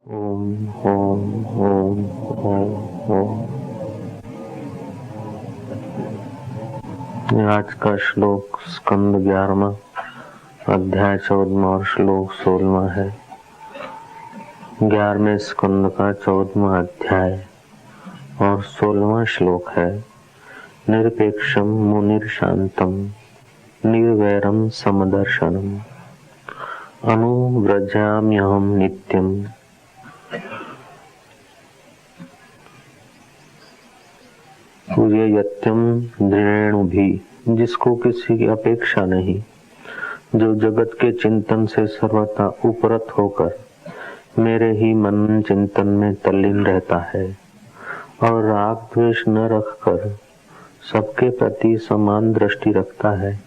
ओम ओम ओम ओम ओम। आज का श्लोक स्कंद 11वां अध्याय 14वां और श्लोक 16वां है। 11वें स्कंद का 14वां अध्याय और 16वां श्लोक है। निरपेक्षम मुनिर शांतम निर्वैरम समदर्शनम अनुव्रजाम्यहम नित्यम यत्यम दृढ़ेणु भी। जिसको किसी की अपेक्षा नहीं, जो जगत के चिंतन से सर्वथा उपरत होकर मेरे ही मन चिंतन में तल्लीन रहता है और राग द्वेष न रखकर सबके प्रति समान दृष्टि रखता है,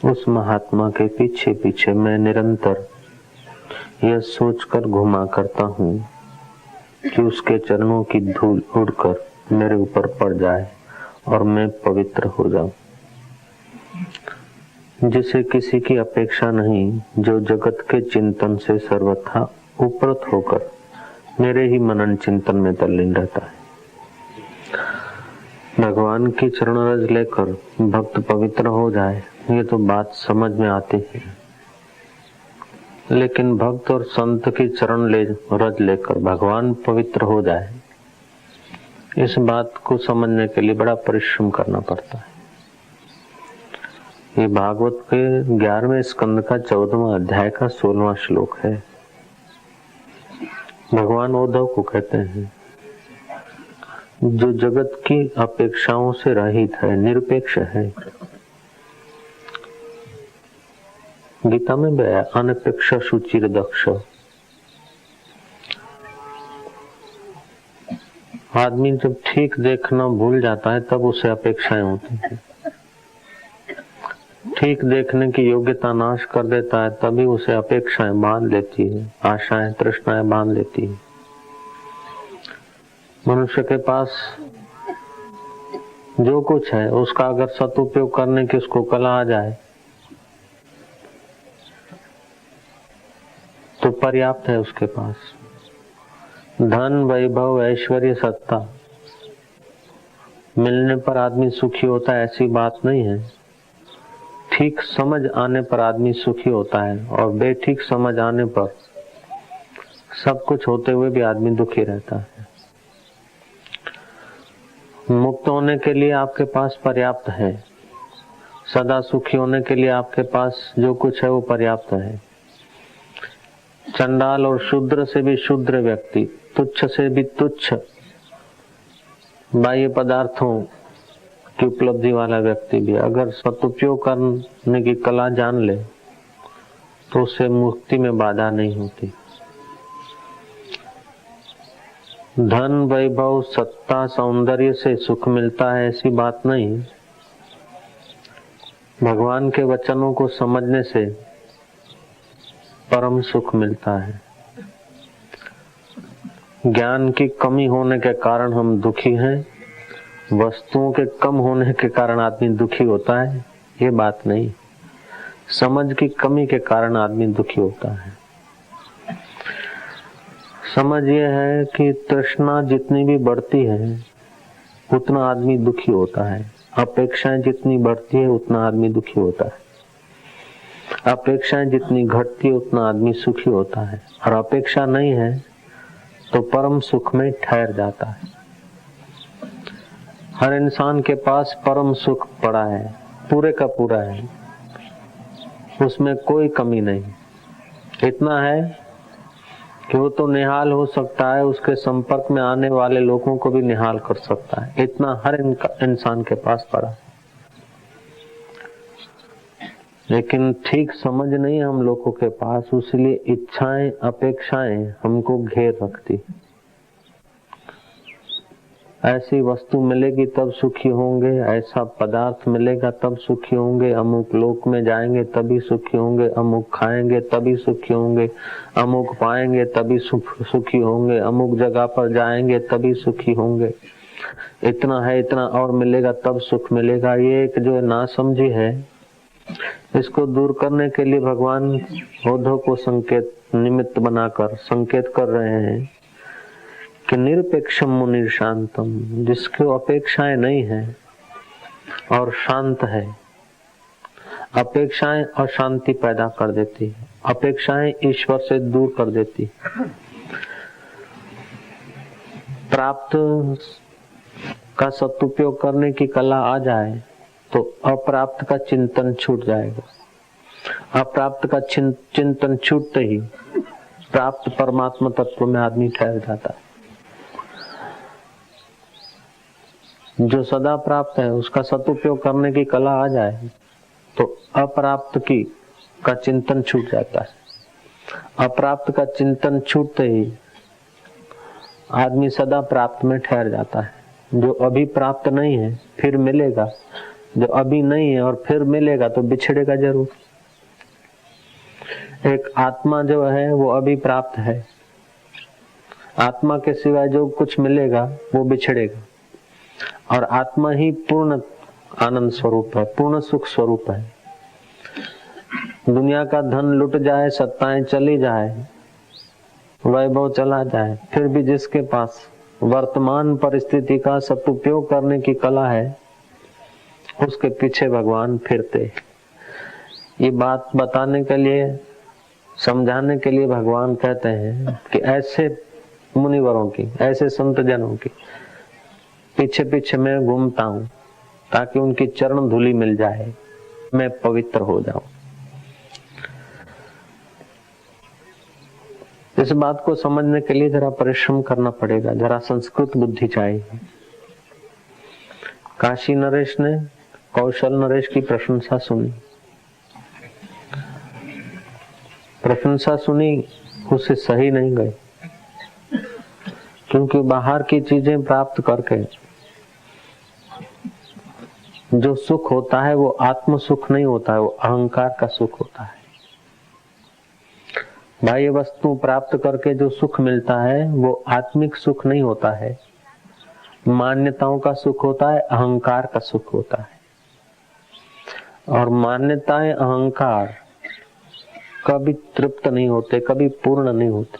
उस महात्मा के पीछे पीछे मैं निरंतर यह सोचकर घुमा करता हूँ कि उसके चरणों की धूल उड़कर मेरे ऊपर पड़ जाए और मैं पवित्र हो जाऊं। जिसे किसी की अपेक्षा नहीं, जो जगत के चिंतन से सर्वथा उपरत होकर मेरे ही मनन चिंतन में तल्लीन रहता है। भगवान की चरण रज लेकर भक्त पवित्र हो जाए, ये तो बात समझ में आती है, लेकिन भक्त और संत की चरण रज लेकर भगवान पवित्र हो जाए, इस बात को समझने के लिए बड़ा परिश्रम करना पड़ता है। ये भागवत के 11वें स्कंद का 14वां अध्याय का 16वां श्लोक है। भगवान उद्धव को कहते हैं, जो जगत की अपेक्षाओं से रहित है, निरपेक्ष है। गीता में भी आया, अनपेक्ष सुचिर दक्ष। आदमी जब ठीक देखना भूल जाता है तब उसे अपेक्षाएं होती हैं। ठीक देखने की योग्यता नाश कर देता है तभी उसे अपेक्षाएं बांध लेती है, आशाएं तृष्णाएं बांध लेती है। मनुष्य के पास जो कुछ है उसका अगर सदुपयोग करने की उसको कला आ जाए तो पर्याप्त है उसके पास। धन वैभव ऐश्वर्य सत्ता मिलने पर आदमी सुखी होता है, ऐसी बात नहीं है। ठीक समझ आने पर आदमी सुखी होता है और बेठीक समझ आने पर सब कुछ होते हुए भी आदमी दुखी रहता है। मुक्त होने के लिए आपके पास पर्याप्त है, सदा सुखी होने के लिए आपके पास जो कुछ है वो पर्याप्त है। चंडाल और शूद्र से भी शूद्र व्यक्ति, तुच्छ से भी तुच्छ बाह्य पदार्थों की उपलब्धि वाला व्यक्ति भी अगर सदुपयोग करने की कला जान ले तो उसे मुक्ति में बाधा नहीं होती। धन वैभव सत्ता सौंदर्य से सुख मिलता है ऐसी बात नहीं। भगवान के वचनों को समझने से परम सुख मिलता है। ज्ञान की कमी होने के कारण हम दुखी हैं, वस्तुओं के कम होने के कारण आदमी दुखी होता है, ये बात नहीं। समझ की कमी के कारण आदमी दुखी होता है। समझ ये है कि तृष्णा जितनी भी बढ़ती है उतना आदमी दुखी होता है, अपेक्षाएं जितनी बढ़ती है उतना आदमी दुखी होता है, अपेक्षाएं जितनी घटती है उतना आदमी सुखी होता है, और अपेक्षा नहीं है तो परम सुख में ठहर जाता है। हर इंसान के पास परम सुख पड़ा है, पूरे का पूरा है, उसमें कोई कमी नहीं। इतना है कि वो तो निहाल हो सकता है, उसके संपर्क में आने वाले लोगों को भी निहाल कर सकता है, इतना हर इंसान के पास पड़ा है। लेकिन ठीक समझ नहीं हम लोगों के पास, इसलिए इच्छाएं अपेक्षाएं हमको घेर रखती। ऐसी वस्तु मिलेगी तब सुखी होंगे, ऐसा पदार्थ मिलेगा तब सुखी होंगे, अमुक लोक में जाएंगे तभी सुखी होंगे, अमुक खाएंगे तभी सुखी होंगे, अमुक पाएंगे तभी सुखी होंगे, अमुक जगह पर जाएंगे तभी सुखी होंगे, इतना है इतना और मिलेगा तब सुख मिलेगा। ये एक जो नासमझी है, इसको दूर करने के लिए भगवान औधव को संकेत निमित्त बनाकर संकेत कर रहे हैं कि निरपेक्षम मुनि शांतम, जिसकी अपेक्षाएं नहीं है और शांत है। अपेक्षाएं अशांति पैदा कर देती है, अपेक्षाएं ईश्वर से दूर कर देती है। प्राप्त का सदुपयोग करने की कला आ जाए तो अप्राप्त का चिंतन छूट जाएगा। अप्राप्त का चिंतन छूटते ही प्राप्त परमात्मा तत्व में आदमी ठहर जाता है। जो सदा प्राप्त है उसका सदुपयोग करने की कला आ जाए तो अप्राप्त की का चिंतन छूट जाता है। अप्राप्त का चिंतन छूटते ही आदमी सदा प्राप्त में ठहर जाता है। जो अभी प्राप्त नहीं है फिर मिलेगा, जो अभी नहीं है और फिर मिलेगा तो बिछड़ेगा जरूर। एक आत्मा जो है वो अभी प्राप्त है, आत्मा के सिवाय जो कुछ मिलेगा वो बिछड़ेगा, और आत्मा ही पूर्ण आनंद स्वरूप है, पूर्ण सुख स्वरूप है। दुनिया का धन लुट जाए, सत्ताएं चली जाए, वैभव चला जाए, फिर भी जिसके पास वर्तमान परिस्थिति का सदुपयोग करने की कला है उसके पीछे भगवान फिरते। ये बात बताने के लिए, समझाने के लिए भगवान कहते हैं कि ऐसे मुनिवरों की, ऐसे संत जनों की पीछे पीछे मैं घूमता हूँ ताकि उनकी चरण धूलि मिल जाए, मैं पवित्र हो जाऊं। इस बात को समझने के लिए जरा परिश्रम करना पड़ेगा, जरा संस्कृत बुद्धि चाहिए। काशी नरेश ने कौशल नरेश की प्रशंसा सुनी, प्रशंसा सुनी, उसे सही नहीं गई, क्योंकि बाहर की चीजें प्राप्त करके जो सुख होता है वो आत्म सुख नहीं होता है, वो अहंकार का सुख होता है। बाह्य वस्तु प्राप्त करके जो सुख मिलता है वो आत्मिक सुख नहीं होता है, मान्यताओं का सुख होता है, अहंकार का सुख होता है। और मान्यताएं, अहंकार कभी तृप्त नहीं होते, कभी पूर्ण नहीं होते,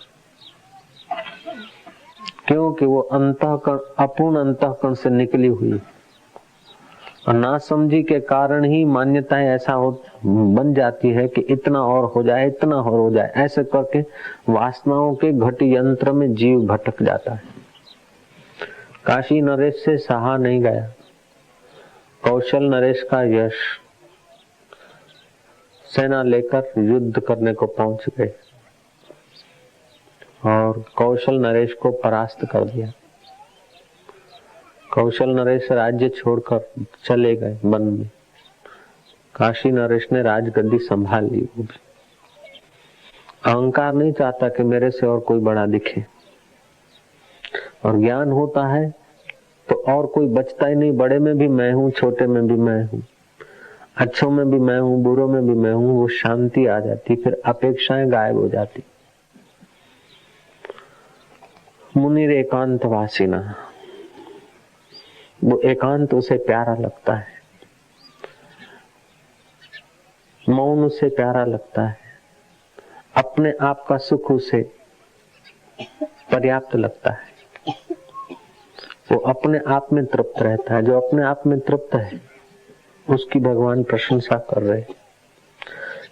क्योंकि वो अंतःकरण, अपूर्ण अंतःकरण से निकली हुई और नासमझी के कारण ही मान्यताएं ऐसा बन जाती है कि इतना और हो जाए, इतना और हो जाए, ऐसे करके वासनाओं के घटी यंत्र में जीव भटक जाता है। काशी नरेश से सहा नहीं गया। कौशल नरेश का यश, सेना लेकर युद्ध करने को पहुंच गए और कौशल नरेश को परास्त कर दिया। कौशल नरेश राज्य छोड़कर चले गए वन में। काशी नरेश ने राजगद्दी संभाल ली। वो भी अहंकार नहीं चाहता कि मेरे से और कोई बड़ा दिखे, और ज्ञान होता है तो और कोई बचता ही नहीं। बड़े में भी मैं हूँ, छोटे में भी मैं हूँ, अच्छों में भी मैं हूँ, बुरों में भी मैं हूँ। वो शांति आ जाती, फिर अपेक्षाएं गायब हो जाती। मुनिर एकांत वासिना, वो एकांत उसे प्यारा लगता है, मौन उसे प्यारा लगता है, अपने आप का सुख उसे पर्याप्त लगता है। वो अपने आप में तृप्त रहता है। जो अपने आप में तृप्त है उसकी भगवान प्रशंसा कर रहे।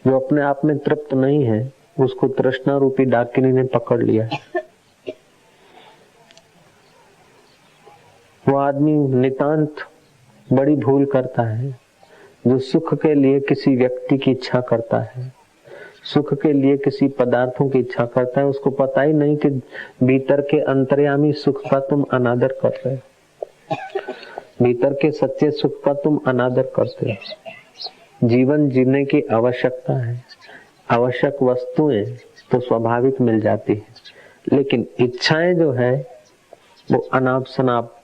जो अपने आप में तृप्त नहीं है उसको तृष्णा रूपी डाकिनी ने पकड़ लिया है। वो आदमी नितांत बड़ी भूल करता है जो सुख के लिए किसी व्यक्ति की इच्छा करता है, सुख के लिए किसी पदार्थों की इच्छा करता है। उसको पता ही नहीं कि भीतर के अंतर्यामी सुख का तुम अनादर कर रहे हो, भीतर के सच्चे सुख का तुम अनादर करते हो। जीवन जीने की आवश्यकता है, आवश्यक वस्तुएं तो स्वाभाविक मिल जाती है, लेकिन इच्छाएं जो है वो अनाप शनाप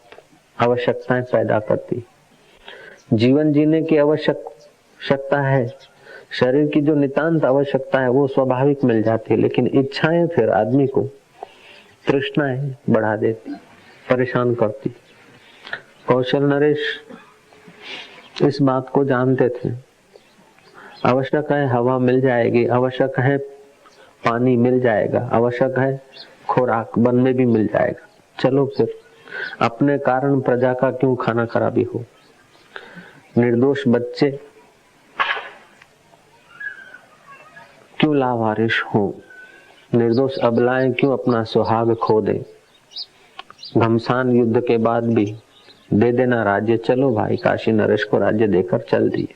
आवश्यकताएं पैदा करती। जीवन जीने की आवश्यकता है, शरीर की जो नितांत आवश्यकता है वो स्वाभाविक मिल जाती है, लेकिन इच्छाएं फिर आदमी को तृष्णाएं बढ़ा देती, परेशान करती। कौशल नरेश इस बात को जानते थे आवश्यक है हवा मिल जाएगी, आवश्यक है पानी मिल जाएगा, आवश्यक है खुराक वन में भी मिल जाएगा। चलो फिर अपने कारण प्रजा का क्यों खाना खराबी हो। निर्दोष बच्चे क्यों लावारिश हो, निर्दोष अबलाएं क्यों अपना सुहाग खो दे। घमसान युद्ध के बाद भी दे देना राज्य, चलो भाई काशी नरेश को राज्य देकर चल दिए।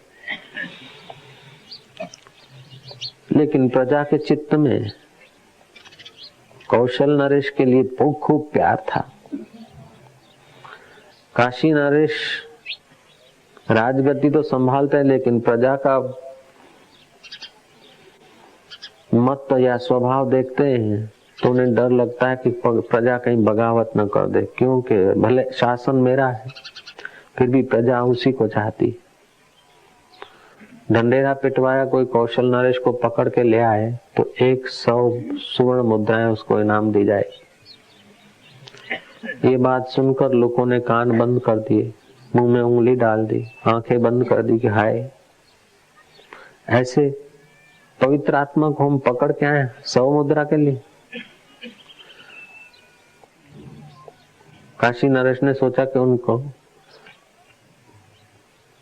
लेकिन प्रजा के चित्त में कौशल नरेश के लिए खूब प्यार था। काशी नरेश राजगद्दी तो संभालता है, लेकिन प्रजा का मत या स्वभाव देखते हैं तो उन्हें डर लगता है कि प्रजा कहीं बगावत न कर दे, क्योंकि भले शासन मेरा है फिर भी प्रजा उसी को चाहती है। ढंढेरा पिटवाया कोई कौशल नरेश को पकड़ के ले आए तो 100 सुवर्ण मुद्राएं उसको इनाम दी जाए। ये बात सुनकर लोगों ने कान बंद कर दिए, मुंह में उंगली डाल दी, आंखें बंद कर दी कि हाय, ऐसे पवित्र आत्मा को हम पकड़ के आए 100 मुद्रा के लिए। काशी नरेश ने सोचा कि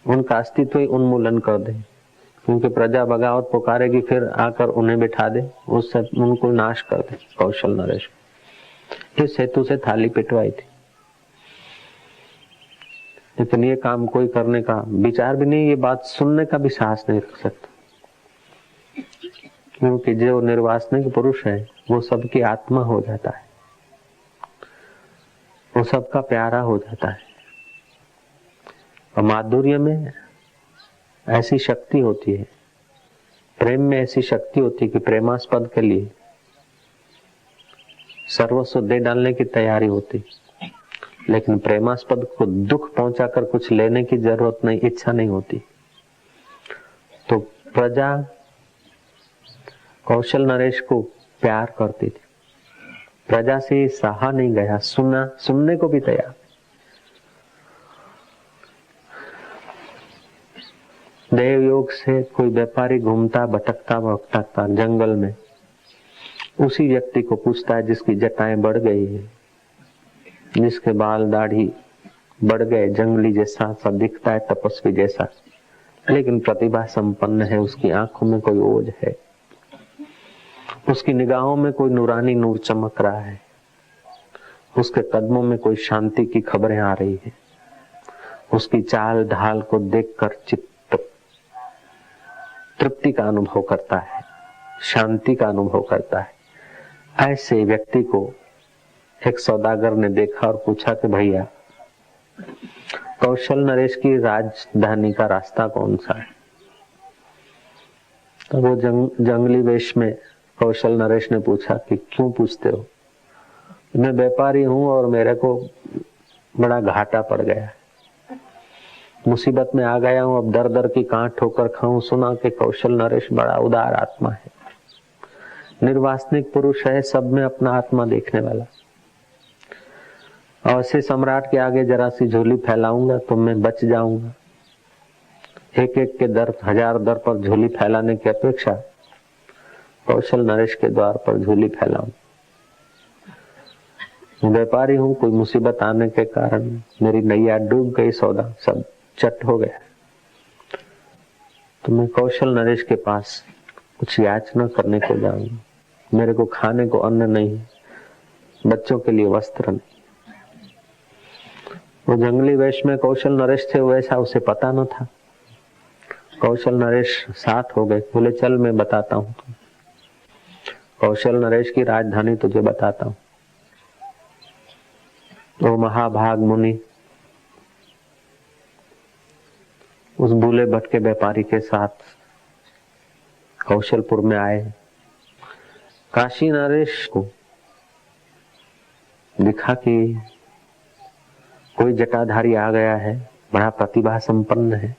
उनका अस्तित्व ही उन्मूलन कर दे, क्योंकि प्रजा बगावत पुकारेगी फिर आकर उन्हें बिठा दे, उससे उनको नाश कर दे कौशल नरेश। इस हेतु से थाली पिटवाई थी, लेकिन ये काम कोई करने का विचार भी नहीं, ये बात सुनने का भी साहस नहीं रख सकता, क्योंकि जो निर्वासनिक पुरुष है वो सबकी आत्मा हो जाता है, वो सबका प्यारा हो जाता है। और माधुर्य में ऐसी शक्ति होती है, प्रेम में ऐसी शक्ति होती है कि प्रेमास्पद के लिए सर्वस्व दे डालने की तैयारी होती, लेकिन प्रेमास्पद को दुख पहुंचाकर कुछ लेने की जरूरत नहीं, इच्छा नहीं होती। तो प्रजा कौशल नरेश को प्यार करती थी, प्रजा से सहा नहीं गया, सुनने को भी तैयार। देव योग से कोई व्यापारी घूमता भटकता भटकता जंगल में उसी व्यक्ति को पूछता है जिसकी जटाएं बढ़ गई है, जिसके बाल दाढ़ी बढ़ गए, जंगली जैसा सा दिखता है, तपस्वी जैसा, लेकिन प्रतिभा संपन्न है, उसकी आंखों में कोई ओज है, उसकी निगाहों में कोई नूरानी नूर चमक रहा है, उसके कदमों में कोई शांति की खबरें आ रही है, उसकी चाल ढाल को देखकर चित्त तृप्ति का अनुभव करता है, शांति का अनुभव करता है। ऐसे व्यक्ति को एक सौदागर ने देखा और पूछा कि भैया कौशल नरेश की राजधानी का रास्ता कौन सा है। तो वो जंगली वेश में कौशल नरेश ने पूछा कि क्यों पूछते हो, मैं व्यापारी हूं और मेरे को बड़ा घाटा पड़ गया है, मुसीबत में आ गया हूं, अब दर दर की कांट ठोकर खाऊं। सुना कि कौशल नरेश बड़ा उदार आत्मा है, निर्वासनिक पुरुष है, सब में अपना आत्मा देखने वाला, और ऐसे सम्राट के आगे जरा सी झोली फैलाऊंगा तो मैं बच जाऊंगा। एक एक के दर 1000 दर पर झोली फैलाने की अपेक्षा कौशल नरेश के द्वार पर झोली फैलाऊं। व्यापारी हूं, कोई मुसीबत आने के कारण मेरी नैया डूब गई, सौदा सब चट हो गया, तो मैं कौशल नरेश के पास कुछ याचना करने को जाऊंगा। मेरे को खाने को अन्न नहीं, बच्चों के लिए वस्त्र नहीं। वो जंगली वेश में कौशल नरेश थे, वैसा उसे पता न था। कौशल नरेश साथ हो गए, बोले चल मैं बताता हूँ, कौशल नरेश की राजधानी तुझे बताता हूँ। तो महाभाग मुनि उस भूले भटके व्यापारी के साथ कौशलपुर में आए। काशी नरेश को दिखा कि कोई जटाधारी आ गया है, बड़ा प्रतिभा संपन्न है,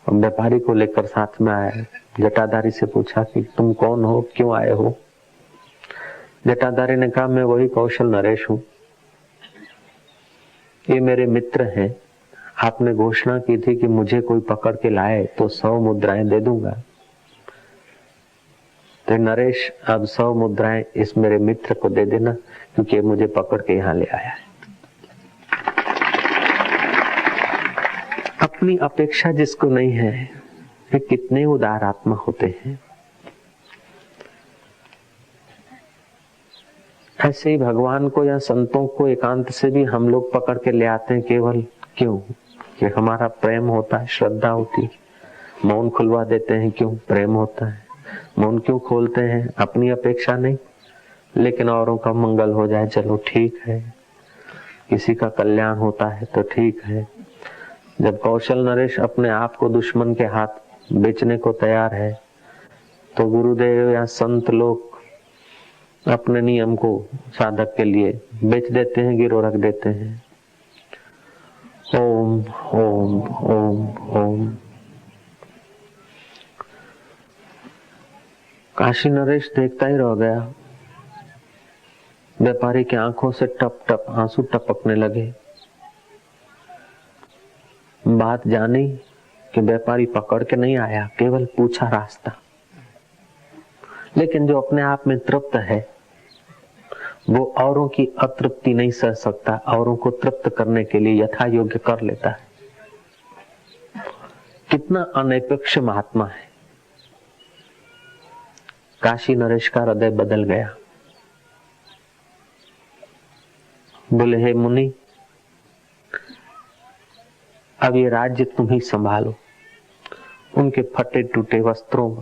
और व्यापारी को लेकर साथ में आया। जटाधारी से पूछा कि तुम कौन हो, क्यों आए हो। जटाधारी ने कहा मैं वही कौशल नरेश हूं, ये मेरे मित्र हैं, आपने घोषणा की थी कि मुझे कोई पकड़ के लाए तो 100 मुद्राएं दे दूंगा। तो नरेश अब 100 मुद्राएं इस मेरे मित्र को दे देना, क्योंकि मुझे पकड़ के यहाँ ले आया है। अपनी अपेक्षा जिसको नहीं है वे कितने उदार आत्मा होते हैं। ऐसे ही भगवान को या संतों को एकांत से भी हम लोग पकड़ के ले आते हैं। केवल क्यों? कि हमारा प्रेम होता है, श्रद्धा होती है। मौन खुलवा देते हैं क्यों? प्रेम होता है। मौन क्यों खोलते हैं? अपनी अपेक्षा नहीं, लेकिन औरों का मंगल हो जाए, चलो ठीक है। किसी का कल्याण होता है तो ठीक है। जब कौशल नरेश अपने आप को दुश्मन के हाथ बेचने को तैयार है, तो गुरुदेव या संत लोग अपने नियम को साधक के लिए बेच देते हैं, गिरो रख देते हैं। ओम ओम ओम ओम। काशी नरेश देखता ही रह गया। व्यापारी की आंखों से टप टप आंसू टपकने लगे। बात जानी कि व्यापारी पकड़ के नहीं आया, केवल पूछा रास्ता। लेकिन जो अपने आप में तृप्त है वो औरों की अतृप्ति नहीं सह सकता, औरों को तृप्त करने के लिए यथा योग्य कर लेता है। कितना अनपेक्ष महात्मा है। काशी नरेश का हृदय बदल गया। बोले, हे मुनि, अब ये राज्य तुम ही संभालो। उनके फटे टूटे वस्त्रों,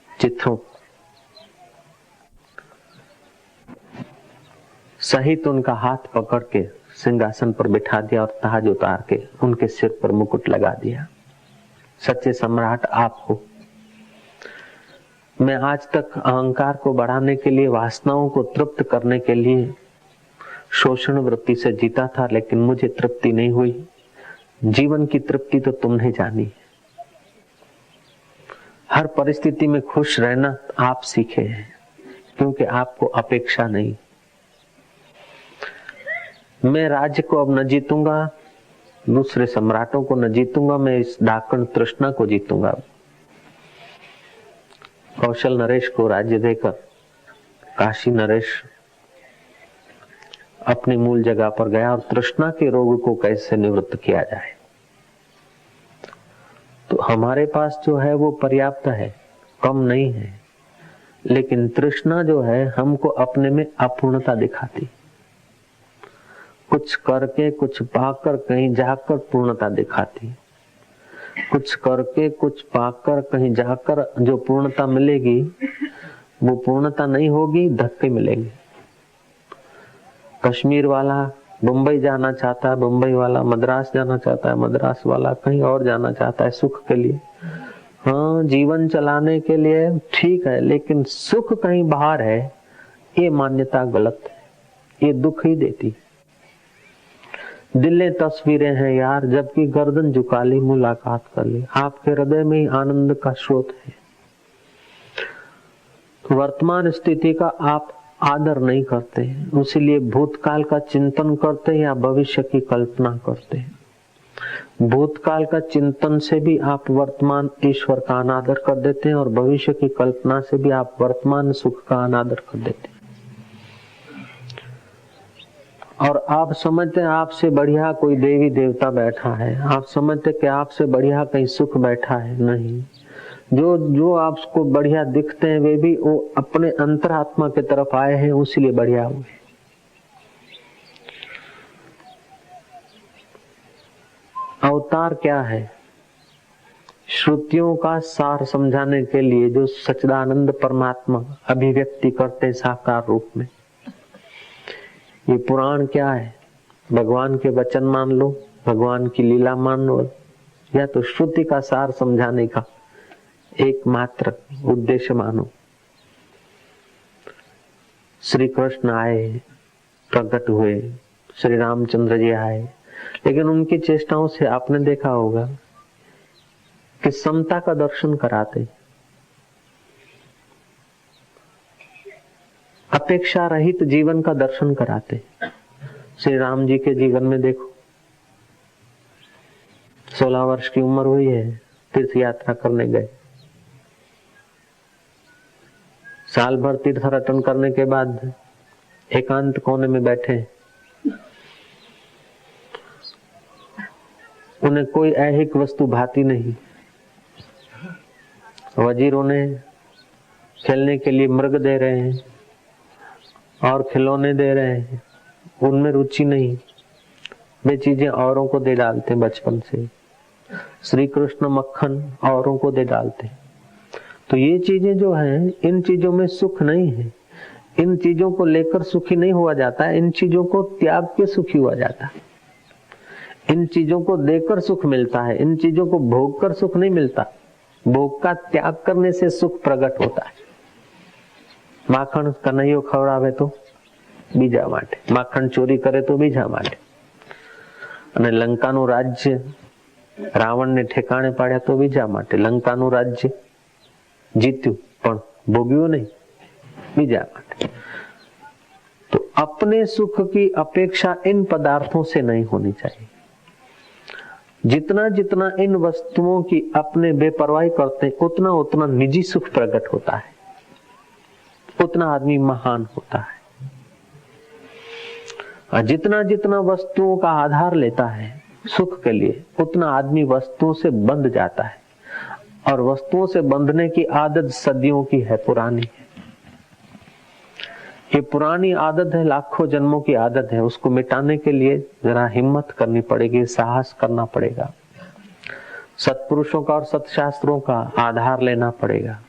चित्रों सहित उनका हाथ पकड़ के सिंहासन पर बिठा दिया और ताज उतार के उनके सिर पर मुकुट लगा दिया। सच्चे सम्राट आप हो। मैं आज तक अहंकार को बढ़ाने के लिए, वासनाओं को तृप्त करने के लिए शोषण वृत्ति से जीता था, लेकिन मुझे तृप्ति नहीं हुई। जीवन की तृप्ति तो तुमने जानी। हर परिस्थिति में खुश रहना आप सीखे हैं, क्योंकि आपको अपेक्षा नहीं। मैं राज्य को अब न जीतूंगा, दूसरे सम्राटों को न जीतूंगा, मैं इस डाकण तृष्णा को जीतूंगा। कौशल नरेश को राज्य देकर काशी नरेश अपनी मूल जगह पर गया और तृष्णा के रोग को कैसे निवृत्त किया जाए। तो हमारे पास जो है वो पर्याप्त है, कम नहीं है, लेकिन तृष्णा जो है हमको अपने में अपूर्णता दिखाती। कुछ करके कुछ पाकर कहीं जाकर पूर्णता दिखाती। कुछ करके कुछ पाकर कहीं जाकर जो पूर्णता मिलेगी वो पूर्णता नहीं होगी, धक्के मिलेंगे। कश्मीर वाला मुंबई जाना चाहता है, मुंबई वाला मद्रास जाना चाहता है, मद्रास वाला कहीं और जाना चाहता है सुख के लिए। हाँ, जीवन चलाने के लिए ठीक है, लेकिन सुख कहीं बाहर है, ये मान्यता गलत है, ये दुख ही देती। दिलें तस्वीरें हैं यार, जबकि गर्दन झुका ली, मुलाकात कर ली। आपके हृदय में ही आनंद का स्रोत है। वर्तमान स्थिति का आप आदर नहीं करते, इसीलिए भूतकाल का चिंतन करते या भविष्य की कल्पना करते। भूतकाल का चिंतन से भी आप वर्तमान ईश्वर का अनादर कर देते हैं और भविष्य की कल्पना से भी आप वर्तमान सुख का अनादर कर देते हैं। और आप समझते हैं आपसे बढ़िया कोई देवी देवता बैठा है, आप समझते कि आपसे बढ़िया कहीं सुख बैठा है। नहीं, जो आपको बढ़िया दिखते हैं वे भी वो अपने अंतरात्मा की तरफ आए हैं, उसीलिए बढ़िया हुए। अवतार क्या है? श्रुतियों का सार समझाने के लिए जो सच्चिदानंद परमात्मा अभिव्यक्ति करते साकार रूप में। ये पुराण क्या है? भगवान के वचन मान लो, भगवान की लीला मान लो, या तो श्रुति का सार समझाने का एकमात्र उद्देश्य मानो। श्री कृष्ण आए, प्रकट हुए, श्री रामचंद्र जी आए, लेकिन उनकी चेष्टाओं से आपने देखा होगा कि समता का दर्शन कराते, अपेक्षा रहित जीवन का दर्शन कराते। श्री राम जी के जीवन में देखो, 16 वर्ष की उम्र हुई है, तीर्थ यात्रा करने गए। साल भर तीर्थ रटन करने के बाद एकांत कोने में बैठे, उन्हें कोई ऐहिक वस्तु भाती नहीं। वजीरों ने खेलने के लिए मृग दे रहे हैं और खिलौने दे रहे हैं, उनमें रुचि नहीं। वे चीजें औरों को दे डालते बचपन से। श्री कृष्ण मक्खन औरों को दे डालते। तो ये चीजें जो हैं, इन चीजों में सुख नहीं है। इन चीजों को लेकर सुखी नहीं हुआ जाता, इन चीजों को त्याग के सुखी हुआ जाता है। इन चीजों को देकर सुख मिलता है, इन चीजों को भोग कर सुख नहीं मिलता। भोग का त्याग करने से सुख प्रकट होता है। माखण कन्हैयो खवड़ावे तो बीजा माटे, माखण चोरी करे तो बीजा माटे। અને લંકાનું રાજ્ય રાવણને ઠેકાણે પાડ્યા તો બીજા માટે। લંકાનું રાજ્ય જીત્યું પણ ભોગ્યું નહીં, બીજા માટે। तो अपने सुख की अपेक्षा इन पदार्थों से नहीं होनी चाहिए। जितना जितना इन वस्तुओं की अपने बेपरवाही करते हैं, उतना उतना निजी सुख प्रकट होता है, उतना आदमी महान होता है। जितना जितना वस्तुओं का आधार लेता है सुख के लिए, उतना आदमी वस्तुओं से बंध जाता है। और वस्तुओं से बंधने की आदत सदियों की है, पुरानी है। ये पुरानी आदत है, लाखों जन्मों की आदत है। उसको मिटाने के लिए जरा हिम्मत करनी पड़ेगी, साहस करना पड़ेगा। सत्पुरुषों का और सत्शास्त्रों का आधार लेना पड़ेगा।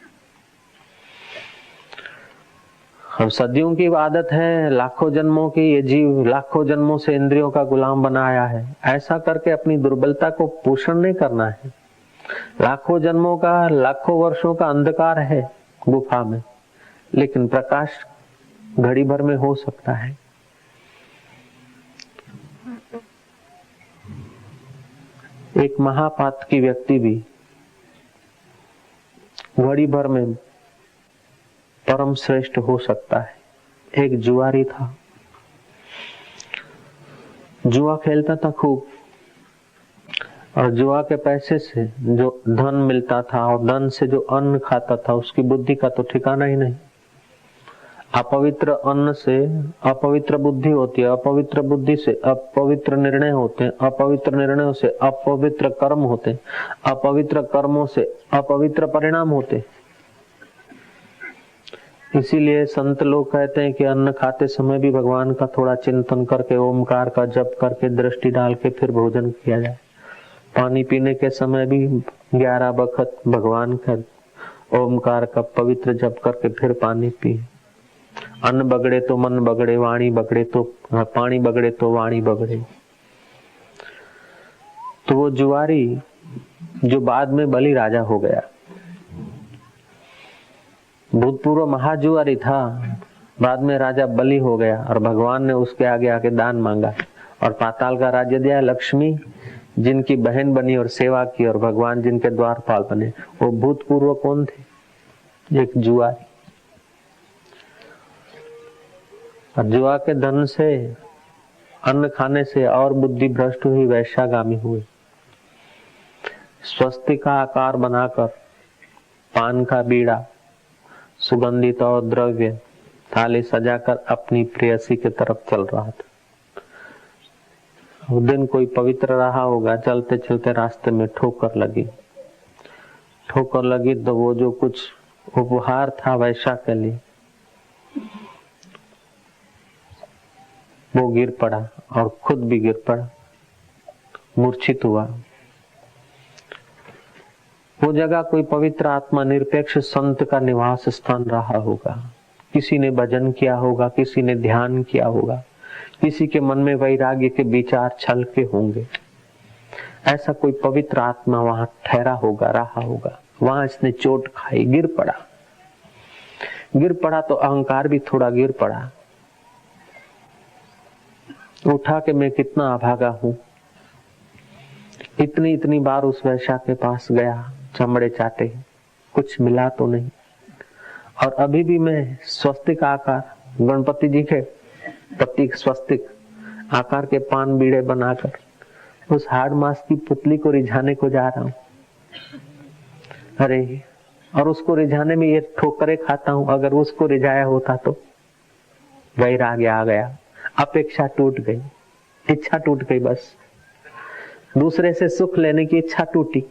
हम सदियों की आदत है, लाखों जन्मों की, ये जीव लाखों जन्मों से इंद्रियों का गुलाम बनाया है। ऐसा करके अपनी दुर्बलता को पोषण नहीं करना है। लाखों जन्मों का, लाखों वर्षों का अंधकार है गुफा में, लेकिन प्रकाश घड़ी भर में हो सकता है। एक महापात की व्यक्ति भी घड़ी भर में परम श्रेष्ठ हो सकता है। एक जुआरी था, जुआ खेलता था खूब, और जुआ के पैसे से जो धन मिलता था और धन से जो अन्न खाता था, उसकी बुद्धि का तो ठिकाना ही नहीं। अपवित्र अन्न से अपवित्र बुद्धि होती है, अपवित्र बुद्धि से अपवित्र निर्णय होते हैं, अपवित्र निर्णयों से अपवित्र कर्म होते हैं, अपवित्र कर्मों से अपवित्र परिणाम होते हैं। इसीलिए संत लोग कहते हैं कि अन्न खाते समय भी भगवान का थोड़ा चिंतन करके, ओमकार का जप करके, दृष्टि डाल के फिर भोजन किया जाए। पानी पीने के समय भी 11 बखत भगवान का ओमकार का पवित्र जप करके फिर पानी पिए। अन्न बगड़े तो मन बगड़े, वाणी बगड़े तो पानी बगड़े तो वाणी बगड़े। तो वो जुआरी जो बाद में बलि राजा हो गया, भूतपूर्व महाजुआरी था, बाद में राजा बलि हो गया, और भगवान ने उसके आगे आके दान मांगा और पाताल का राज्य दिया। लक्ष्मी जिनकी बहन बनी और सेवा की, और भगवान जिनके द्वारपाल बने, वो भूतपूर्व कौन थे? एक जुआरी। और जुआ के धन से, अन्न खाने से और बुद्धि भ्रष्ट हुई, वैश्यागामी हुए। स्वस्तिक का आकार बनाकर पान का बीड़ा, सुगंधित और द्रव्य थाली सजाकर अपनी प्रेयसी की तरफ चल रहा था। उस दिन कोई पवित्र रहा होगा, चलते चलते रास्ते में ठोकर लगी। ठोकर लगी तो वो जो कुछ उपहार था वैश्या के लिए, वो गिर पड़ा और खुद भी गिर पड़ा, मूर्छित हुआ। वो जगह कोई पवित्र आत्मा निरपेक्ष संत का निवास स्थान रहा होगा। किसी ने भजन किया होगा, किसी ने ध्यान किया होगा, किसी के मन में वैराग्य के विचार छल के होंगे। ऐसा कोई पवित्र आत्मा वहां ठहरा होगा, रहा होगा। वहां इसने चोट खाई, गिर पड़ा। गिर पड़ा तो अहंकार भी थोड़ा गिर पड़ा। उठा के मैं कितना अभागा हूं। इतनी इतनी बार उस वैश्या के पास गया, चमड़े चाटे, कुछ मिला तो नहीं। और अभी भी मैं स्वस्तिक आकार, गणपति जी के प्रतीक स्वस्तिक आकार के पान बीड़े बनाकर उस हार्ड मास की पुतली को रिझाने को जा रहा हूं, अरे, और उसको रिझाने में ये ठोकरे खाता हूं। अगर उसको रिझाया होता तो वैराग्य आ गया, अपेक्षा टूट गई, इच्छा टूट गई, बस दूसरे से सुख लेने की इच्छा टूटी।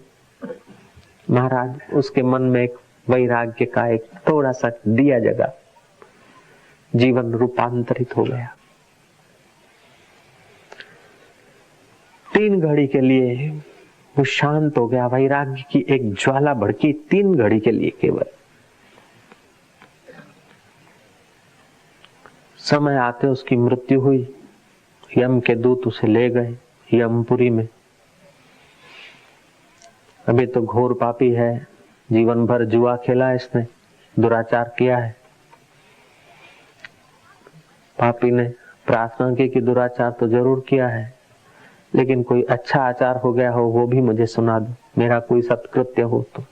महाराज, उसके मन में एक वैराग्य का एक थोड़ा सा दिया जगा, जीवन रूपांतरित हो गया। 3 घड़ी के लिए वो शांत हो गया, वैराग्य की एक ज्वाला भड़की 3 घड़ी के लिए केवल। समय आते उसकी मृत्यु हुई, यम के दूत उसे ले गए यमपुरी में। अभी तो घोर पापी है, जीवन भर जुआ खेला इसने, दुराचार किया है। पापी ने प्रार्थना की कि दुराचार तो जरूर किया है, लेकिन कोई अच्छा आचार हो गया हो वो भी मुझे सुना दो, मेरा कोई सत्कृत्य हो तो।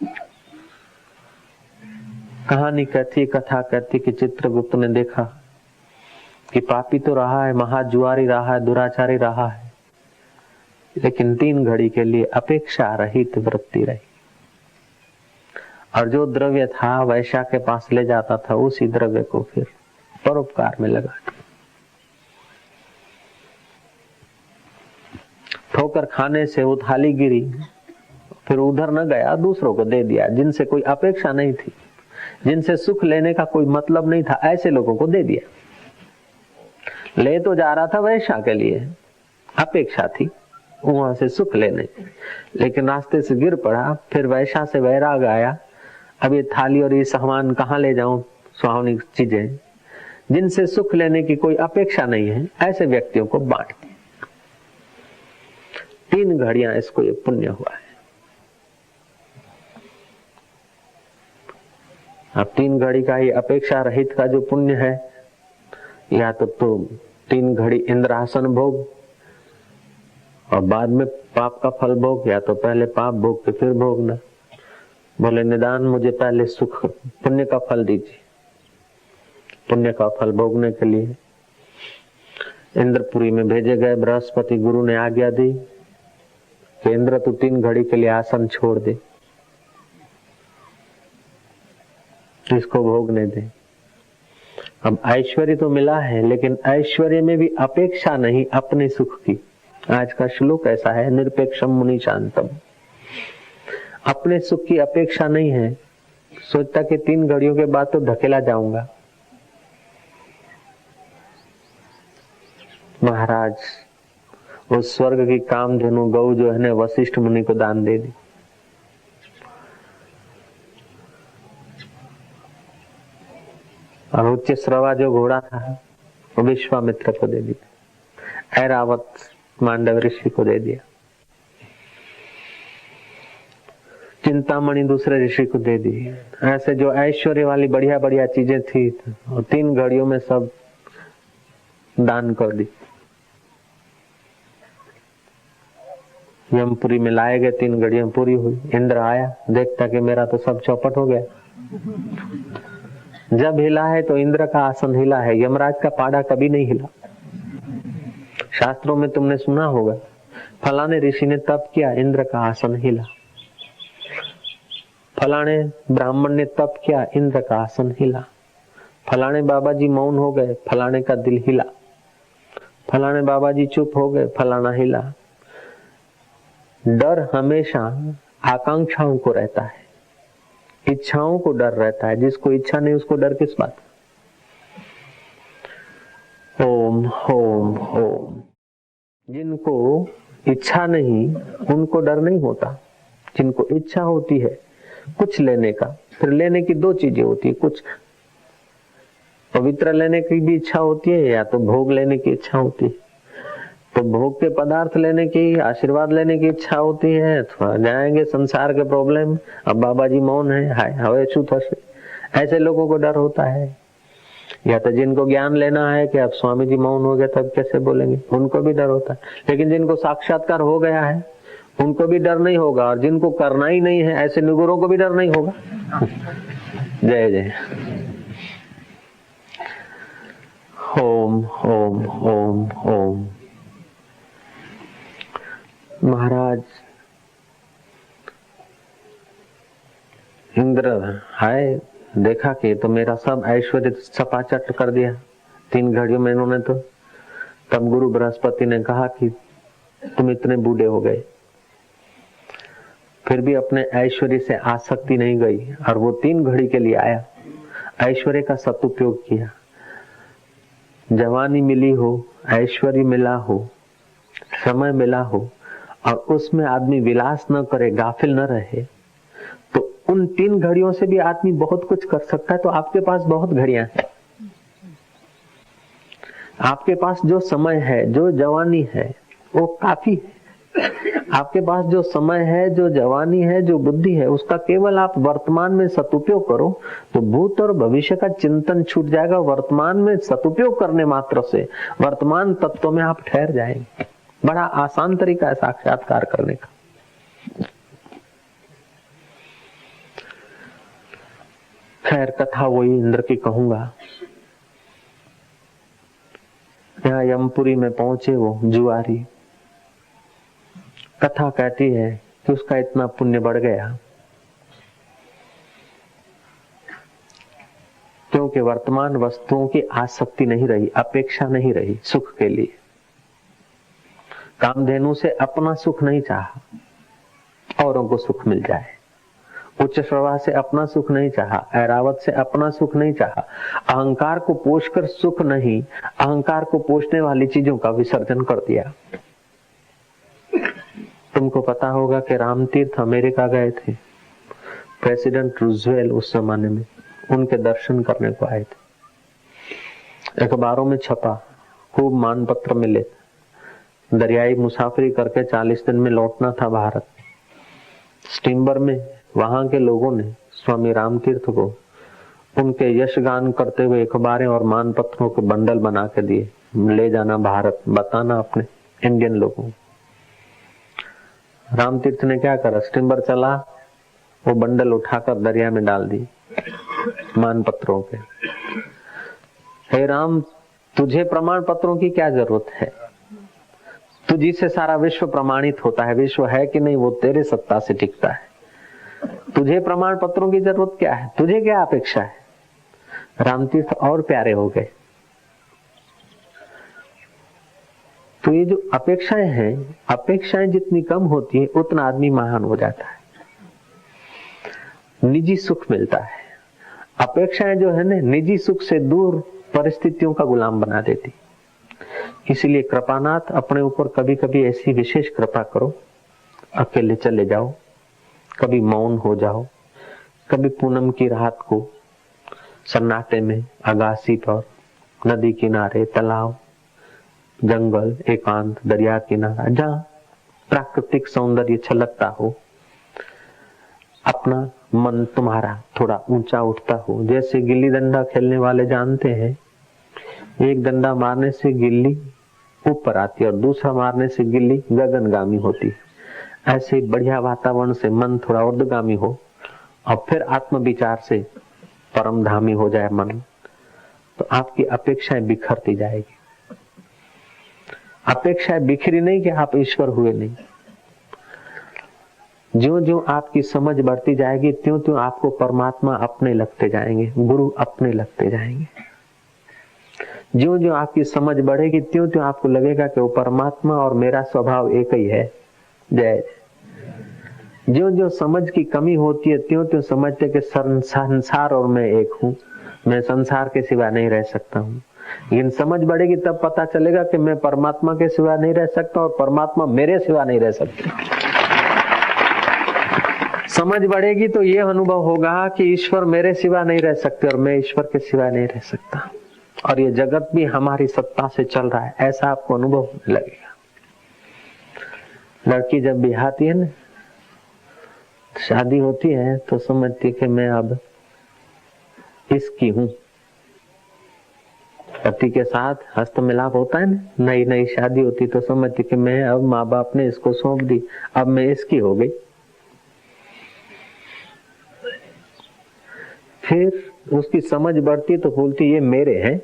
कहानी कहती, कथा कहती कि चित्रगुप्त ने देखा कि पापी तो रहा है, महाजुआरी रहा है, दुराचारी रहा है, लेकिन 3 घड़ी के लिए अपेक्षा रहित वृत्ति रही, और जो द्रव्य था वैश्या के पास ले जाता था, उसी द्रव्य को फिर परोपकार में लगा। ठोकर खाने से वो थाली गिरी, फिर उधर न गया, दूसरों को दे दिया, जिनसे कोई अपेक्षा नहीं थी, जिनसे सुख लेने का कोई मतलब नहीं था, ऐसे लोगों को दे दिया। ले तो जा रहा था वैश्या के लिए, अपेक्षा थी वहां से सुख लेने, लेकिन रास्ते से गिर पड़ा, फिर वैश्या से वैराग आया, अब ये थाली और ये सामान कहाँ ले जाऊं, सुहावनी चीजें, जिनसे सुख लेने की कोई अपेक्षा नहीं है, ऐसे व्यक्तियों को बांट दिया। 3 घड़ियां इसको ये पुण्य हुआ है। अब 3 घड़ी का ये अपेक्षा रहित का जो पुण्य है, या तो 3 घड़ी इंद्रासन भोग और बाद में पाप का फल भोग, या तो पहले पाप भोग के फिर भोगना। बोले निदान मुझे पहले सुख पुण्य का फल दीजिए। पुण्य का फल भोगने के लिए इंद्रपुरी में भेजे गए। बृहस्पति गुरु ने आज्ञा दी कि इंद्र तू 3 घड़ी के लिए आसन छोड़ दे, इसको भोगने दे। अब ऐश्वर्य तो मिला है, लेकिन ऐश्वर्य में भी अपेक्षा नहीं अपने सुख की। आज का श्लोक ऐसा है, निरपेक्षम मुनि शांतम। अपने सुख की अपेक्षा नहीं है, सोचता कि 3 घड़ियों के बाद तो धकेला जाऊंगा। महाराज, उस स्वर्ग की कामधेनु गौ जो है ना, वशिष्ठ मुनि को दान दे दी। और उच्च श्रवा जो घोड़ा था वो विश्वामित्र को दे दिया, ऐरावत मांडव ऋषि को दे दिया, चिंतामणि दूसरे ऋषि को दे दी। ऐसे जो ऐश्वर्य वाली बढ़िया बढ़िया चीजें थी, और 3 घड़ियों में सब दान कर दी। यमपुरी में लाए गए, 3 घड़ियां पूरी हुई। इंद्र आया, देखता कि मेरा तो सब चौपट हो गया। जब हिला है तो इंद्र का आसन हिला है, यमराज का पाड़ा कभी नहीं हिला। शास्त्रों में तुमने सुना होगा, फलाने ऋषि ने तप किया, इंद्र का आसन हिला। फलाने ब्राह्मण ने तप किया, इंद्र का आसन हिला। फलाने बाबा जी मौन हो गए, फलाने का दिल हिला। फलाने बाबा जी चुप हो गए, फलाना हिला। डर हमेशा आकांक्षाओं को रहता है, इच्छाओं को डर रहता है। जिसको इच्छा नहीं उसको डर किस बात? ओम ओम ओम। जिनको इच्छा नहीं उनको डर नहीं होता, जिनको इच्छा होती है कुछ लेने का, फिर लेने की 2 चीजें होती है, कुछ पवित्र लेने की भी इच्छा होती है, या तो भोग लेने की इच्छा होती है। तो भोग के पदार्थ लेने की, आशीर्वाद लेने की इच्छा होती है, अथवा जाएंगे संसार के प्रॉब्लम, अब बाबा जी मौन है, हाय हवे छू थशे, ऐसे लोगों को डर होता है। या तो जिनको ज्ञान लेना है कि अब स्वामी जी मौन हो गए तब कैसे बोलेंगे, उनको भी डर होता है। लेकिन जिनको साक्षात्कार हो गया है उनको भी डर नहीं होगा, और जिनको करना ही नहीं है ऐसे निगुरों को भी डर नहीं होगा। जय जय। ओम ओम ओम ओम। महाराज इंद्र हाय देखा कि तो मेरा सब ऐश्वर्य चपाचट कर दिया 3 घड़ियों में इन्होंने तो। तब गुरु बृहस्पति ने कहा कि तुम इतने बूढ़े हो गए फिर भी अपने ऐश्वर्य से आसक्ति नहीं गई और वो 3 घड़ी के लिए आया, ऐश्वर्य का सदुपयोग किया। जवानी मिली हो, ऐश्वर्य मिला हो, समय मिला हो और उसमें आदमी विलास न करे, गाफिल न रहे, तो उन 3 घड़ियों से भी आदमी बहुत कुछ कर सकता है। तो आपके पास बहुत घड़ियां हैं, आपके पास जो समय है, जो जवानी है वो काफी है। आपके पास जो समय है, जो जवानी है, जो बुद्धि है, उसका केवल आप वर्तमान में सदुपयोग करो तो भूत और भविष्य का चिंतन छूट जाएगा। वर्तमान में सदुपयोग करने मात्र से वर्तमान तत्व में आप ठहर जाएंगे। बड़ा आसान तरीका है साक्षात्कार करने का। खैर कथा वही इंद्र की कहूंगा। यहाँ यमपुरी में पहुंचे वो जुआरी, कथा कहती है कि उसका इतना पुण्य बढ़ गया क्योंकि वर्तमान वस्तुओं की आसक्ति नहीं रही, अपेक्षा नहीं रही सुख के लिए। कामधेनु से अपना सुख नहीं चाहा, औरों को सुख मिल जाए। उच्च श्रवा से अपना सुख नहीं चाहा, ऐरावत से अपना सुख नहीं चाहा। अहंकार को पोषकर सुख नहीं, अहंकार को पोषने वाली चीजों का विसर्जन कर दिया। तुमको पता होगा कि रामतीर्थ अमेरिका गए थे, प्रेसिडेंट रूजवेल उस जमाने में उनके दर्शन करने को आए थे। अखबारों में छपा, खूब मानपत्र मिले। दरियाई मुसाफरी करके 40 दिन में लौटना था भारत। स्टीमर में वहां के लोगों ने स्वामी रामतीर्थ को उनके यशगान करते हुए अखबारें और मानपत्रों के बंडल बना के दिए, ले जाना भारत, बताना अपने इंडियन लोगों को। रामतीर्थ ने क्या करा, स्टीमर चला, वो बंडल उठाकर दरिया में डाल दी मानपत्रों के। हे राम, तुझे प्रमाण पत्रों की क्या जरूरत है? तुझी से सारा विश्व प्रमाणित होता है। विश्व है कि नहीं वो तेरे सत्ता से टिकता है। तुझे प्रमाण पत्रों की जरूरत क्या है? तुझे क्या अपेक्षा है? रामतीर्थ और प्यारे हो गए। तो ये जो अपेक्षाएं हैं, अपेक्षाएं जितनी कम होती है उतना आदमी महान हो जाता है, निजी सुख मिलता है। अपेक्षाएं जो है ना, निजी सुख से दूर परिस्थितियों का गुलाम बना देती। इसीलिए कृपानाथ अपने ऊपर कभी कभी ऐसी विशेष कृपा करो, अकेले चले जाओ, कभी मौन हो जाओ, कभी पूनम की रात को सन्नाटे में अगासी पर, नदी किनारे, तालाब, जंगल, एकांत, दरिया किनारा, जहां प्राकृतिक सौंदर्य छलकता हो, अपना मन तुम्हारा थोड़ा ऊंचा उठता हो। जैसे गिल्ली डंडा खेलने वाले जानते हैं, एक डंडा मारने से गिल्ली ऊपर आती है और दूसरा मारने से गिल्ली गगनगामी होती है। ऐसे बढ़िया वातावरण से मन थोड़ा ऊर्ध्वगामी हो और फिर आत्म विचार से परमधामी हो जाए मन, तो आपकी अपेक्षाएं बिखरती जाएगी। अपेक्षाएं बिखरी नहीं कि आप ईश्वर हुए नहीं। ज्यों ज्यों आपकी समझ बढ़ती जाएगी त्यों त्यों आपको परमात्मा अपने लगते जाएंगे, गुरु अपने लगते जाएंगे। ज्यों ज्यों आपकी समझ बढ़ेगी त्यों त्यों आपको लगेगा कि वो परमात्मा और मेरा स्वभाव एक ही है। जय। ज्यों ज्यों समझ की कमी होती है त्यों त्यों समझते कि संसार और मैं एक हूँ, मैं संसार के सिवा नहीं रह सकता हूँ। लेकिन समझ बढ़ेगी तब पता चलेगा कि मैं परमात्मा के सिवा नहीं रह सकता और परमात्मा मेरे सिवा नहीं रह सकते। समझ बढ़ेगी तो ये अनुभव होगा कि ईश्वर मेरे सिवा नहीं रह सकते और मैं ईश्वर के सिवा नहीं रह सकता, और ये जगत भी हमारी सत्ता से चल रहा है, ऐसा आपको अनुभव लगेगा। लड़की जब बिहाती है ना, शादी होती है तो समझती है कि मैं अब इसकी हूं। पति के साथ हस्त मिलाप होता है ना, नई नई शादी होती तो समझती कि मैं अब माँ बाप ने इसको सौंप दी, अब मैं इसकी हो गई। फिर उसकी समझ बढ़ती तो बोलती ये मेरे हैं,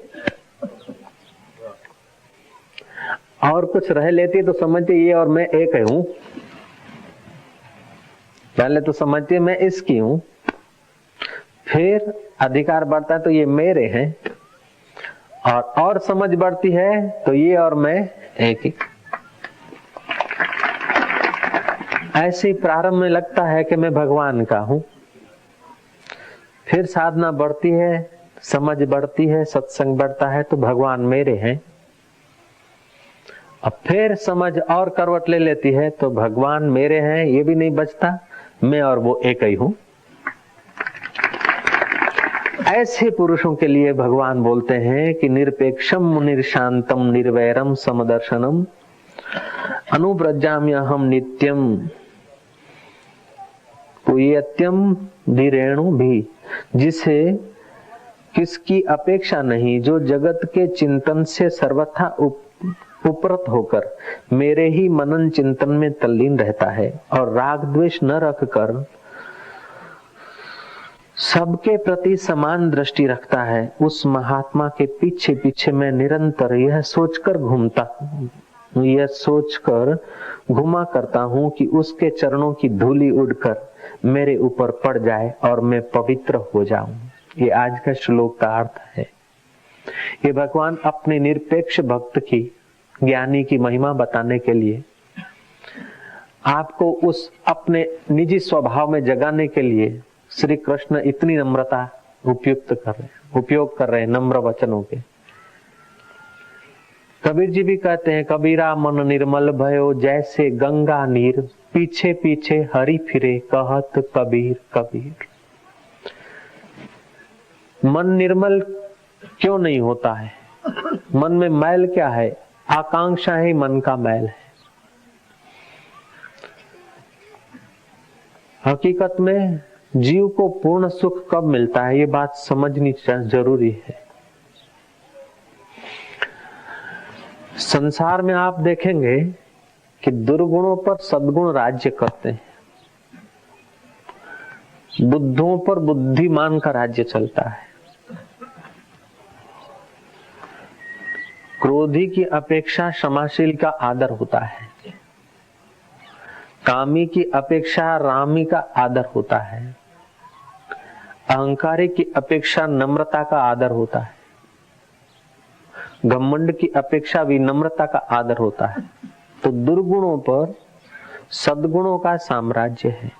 और कुछ रह लेती तो समझती ये और मैं एक हूं। पहले तो समझती है मैं इसकी हूं, फिर अधिकार बढ़ता है तो ये मेरे हैं, और समझ बढ़ती है तो ये और मैं एक ही। ऐसे ही प्रारंभ में लगता है कि मैं भगवान का हूं, फिर साधना बढ़ती है, समझ बढ़ती है, सत्संग बढ़ता है तो भगवान मेरे हैं। अब फिर समझ और करवट ले लेती है तो भगवान मेरे हैं ये भी नहीं बचता, मैं और वो एक ही हूं। ऐसे पुरुषों के लिए भगवान बोलते हैं कि निरपेक्षम मुनिर्शांतम निर्वैरम समदर्शनम अनुव्रजाम्यहम नित्यम पुयत्यम धीरेणु भी, जिसे किसकी अपेक्षा नहीं, जो जगत के चिंतन से सर्वथा उपरत होकर मेरे ही मनन चिंतन में तल्लीन रहता है और राग द्वेष न रखकर सबके प्रति समान दृष्टि रखता है, उस महात्मा के पीछे पीछे मैं निरंतर यह सोचकर घुमा करता हूं कि उसके चरणों की धूली उड़कर मेरे ऊपर पड़ जाए और मैं पवित्र हो जाऊं। ये आज का श्लोक का अर्थ है। ये भगवान अपने निरपेक्ष भक्त की, ज्ञानी की महिमा बताने के लिए, आपको उस अपने निजी स्वभाव में जगाने के लिए श्री कृष्ण इतनी नम्रता उपयोग कर रहे हैं नम्र वचनों के। कबीर जी भी कहते हैं, कबीरा मन निर्मल भयो जैसे गंगा नीर, पीछे पीछे हरि फिरे कहत कबीर कबीर। मन निर्मल क्यों नहीं होता है? मन में मैल क्या है? आकांक्षा ही मन का मैल है। हकीकत में जीव को पूर्ण सुख कब मिलता है, ये बात समझनी जरूरी है। संसार में आप देखेंगे कि दुर्गुणों पर सद्गुण राज्य करते हैं, बुद्धों पर बुद्धिमान का राज्य चलता है। क्रोधी की अपेक्षा क्षमाशील का आदर होता है, कामी की अपेक्षा रामी का आदर होता है, अहंकारी की अपेक्षा नम्रता का आदर होता है, घमंड की अपेक्षा विनम्रता का आदर होता है। तो दुर्गुणों पर सद्गुणों का साम्राज्य है।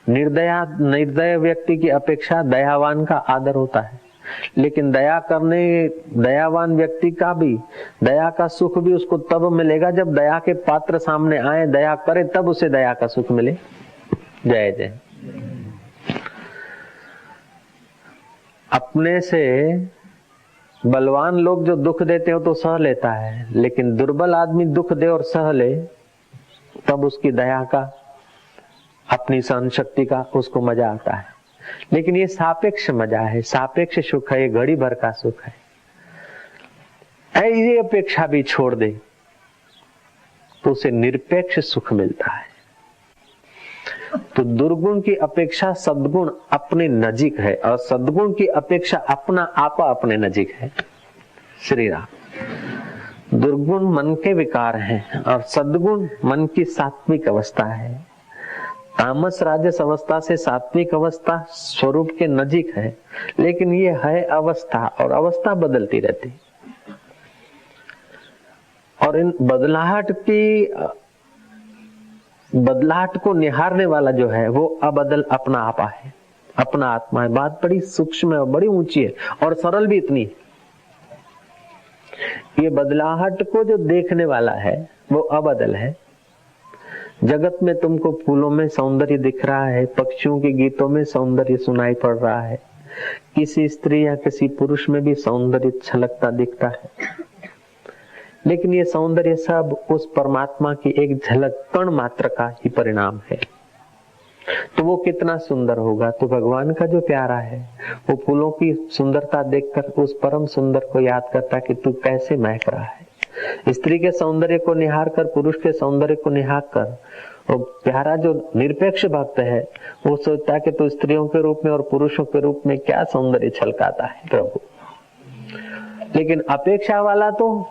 निर्दय व्यक्ति की अपेक्षा दयावान का आदर होता है, लेकिन दयावान व्यक्ति का भी, दया का सुख भी उसको तब मिलेगा जब दया के पात्र सामने आए, दया करे, तब उसे दया का सुख मिले। जय जय। अपने से बलवान लोग जो दुख देते हो तो सह लेता है, लेकिन दुर्बल आदमी दुख दे और सह ले, तब उसकी दया का, अपनी सहन शक्ति का उसको मजा आता है। लेकिन ये सापेक्ष मजा है, सापेक्ष सुख है, ये घड़ी भर का सुख है। ये अपेक्षा भी छोड़ दे तो उसे निरपेक्ष सुख मिलता है। तो दुर्गुण की अपेक्षा सद्गुण अपने नजीक है, और सद्गुण की अपेक्षा अपना आपा अपने नजीक है। श्री राम। दुर्गुण मन के विकार हैं और सद्गुण मन की सात्विक अवस्था है। तामस राजस अवस्था से सात्विक अवस्था स्वरूप के नजीक है, लेकिन ये है अवस्था, और अवस्था बदलती रहती। और इन बदलाहट को निहारने वाला जो है वो अबदल अपना आपा है, अपना आत्मा है। बात बड़ी सूक्ष्म है और बड़ी ऊंची है और सरल भी इतनी है। ये बदलाहट को जो देखने वाला है वो अबदल है। जगत में तुमको फूलों में सौंदर्य दिख रहा है, पक्षियों के गीतों में सौंदर्य सुनाई पड़ रहा है, किसी स्त्री या किसी पुरुष में भी सौंदर्य छलकता दिखता है, लेकिन ये सौंदर्य सब उस परमात्मा की एक झलक कण मात्र का ही परिणाम है। तो वो कितना सुंदर होगा। तो भगवान का जो प्यारा है वो फूलों की सुंदरता देखकर उस परम सुंदर को याद करता कि तू कैसे महक रहा है। स्त्री के सौंदर्य को निहार कर, पुरुष के सौंदर्य को निहार कर, वो प्यारा जो निरपेक्ष भक्त है वो सोचता है कि तू स्त्रियों के रूप में और पुरुषों के रूप में क्या सौंदर्य छलकाता है प्रभु। लेकिन अपेक्षा वाला तो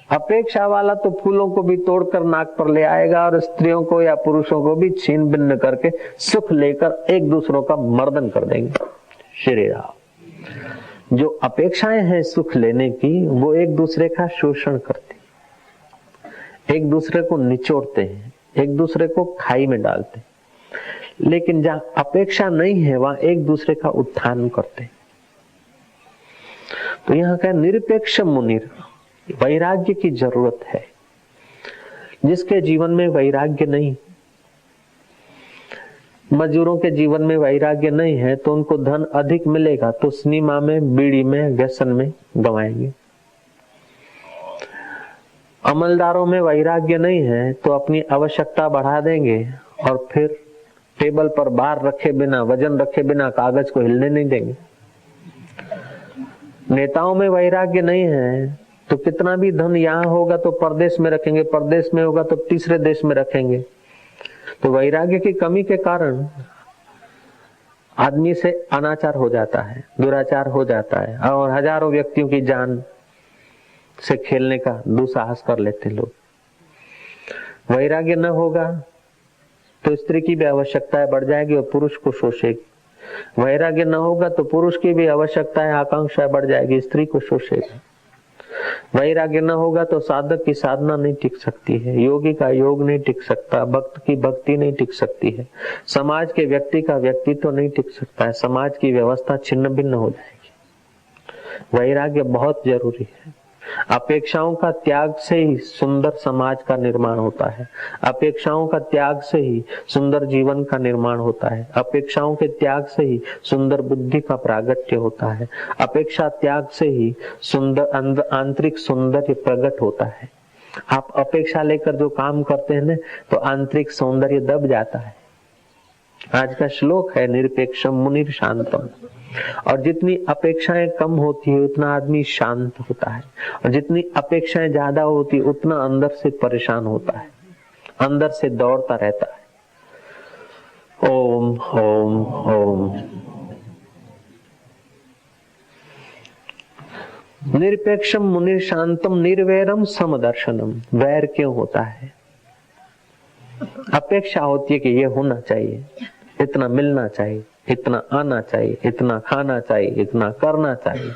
अपेक्षा वाला तो फूलों को भी तोड़कर नाक पर ले आएगा और स्त्रियों को या पुरुषों को भी छीन भिन्न करके सुख लेकर एक दूसरों का मर्दन कर देंगे। श्री राम। जो अपेक्षाएं हैं सुख लेने की, वो एक दूसरे का शोषण करते, एक दूसरे को निचोड़ते हैं, एक दूसरे को खाई में डालते। लेकिन जहां अपेक्षा नहीं है वहां एक दूसरे का उत्थान करते। तो यहाँ का निरपेक्ष मुनिर, वैराग्य की जरूरत है। जिसके जीवन में वैराग्य नहीं, मजदूरों के जीवन में वैराग्य नहीं है, तो उनको धन अधिक मिलेगा तो सिनेमा में, बीड़ी में, व्यसन में गंवाएंगे। अमलदारों में वैराग्य नहीं है तो अपनी आवश्यकता बढ़ा देंगे और फिर टेबल पर बार रखे बिना, वजन रखे बिना कागज को हिलने नहीं देंगे। नेताओं में वैराग्य नहीं है तो कितना भी धन यहाँ होगा तो परदेश में रखेंगे, परदेश में होगा तो तीसरे देश में रखेंगे। तो वैराग्य की कमी के कारण आदमी से अनाचार हो जाता है, दुराचार हो जाता है और हजारों व्यक्तियों की जान से खेलने का दुस्साहस कर लेते लोग। वैराग्य न होगा तो स्त्री की भी आवश्यकताएं बढ़ जाएगी और पुरुष को शोषेगी। वैराग्य न होगा तो पुरुष की भी आवश्यकताएं, आकांक्षाएं बढ़ जाएगी, स्त्री को शोषेगी। वैराग्य न होगा तो साधक की साधना नहीं टिक सकती है, योगी का योग नहीं टिक सकता, भक्त की भक्ति नहीं टिक सकती है, समाज के व्यक्ति का व्यक्तित्व नहीं टिक सकता है, समाज की व्यवस्था छिन्न भिन्न हो जाएगी। वैराग्य बहुत जरूरी है। अपेक्षाओं का त्याग से ही सुंदर समाज का निर्माण होता है। अपेक्षाओं का त्याग से ही सुंदर जीवन का निर्माण होता है। अपेक्षाओं के त्याग से ही सुंदर बुद्धि का प्रागट्य होता है। अपेक्षा त्याग से ही सुंदर आंतरिक सौंदर्य प्रकट होता है। आप अपेक्षा लेकर जो काम करते हैं ना, तो आंतरिक सौंदर्य दब जाता है। आज का श्लोक है निरपेक्षम मुनिर शांतम। और जितनी अपेक्षाएं कम होती है उतना आदमी शांत होता है, और जितनी अपेक्षाएं ज्यादा होती है उतना अंदर से परेशान होता है, अंदर से दौड़ता रहता है। ओम ओम ओम। निरपेक्षम मुनिर शांतम निर्वैरम समदर्शनम। वैर क्यों होता है? अपेक्षा होती है कि ये होना चाहिए, इतना मिलना चाहिए, इतना आना चाहिए, इतना खाना चाहिए, इतना करना चाहिए।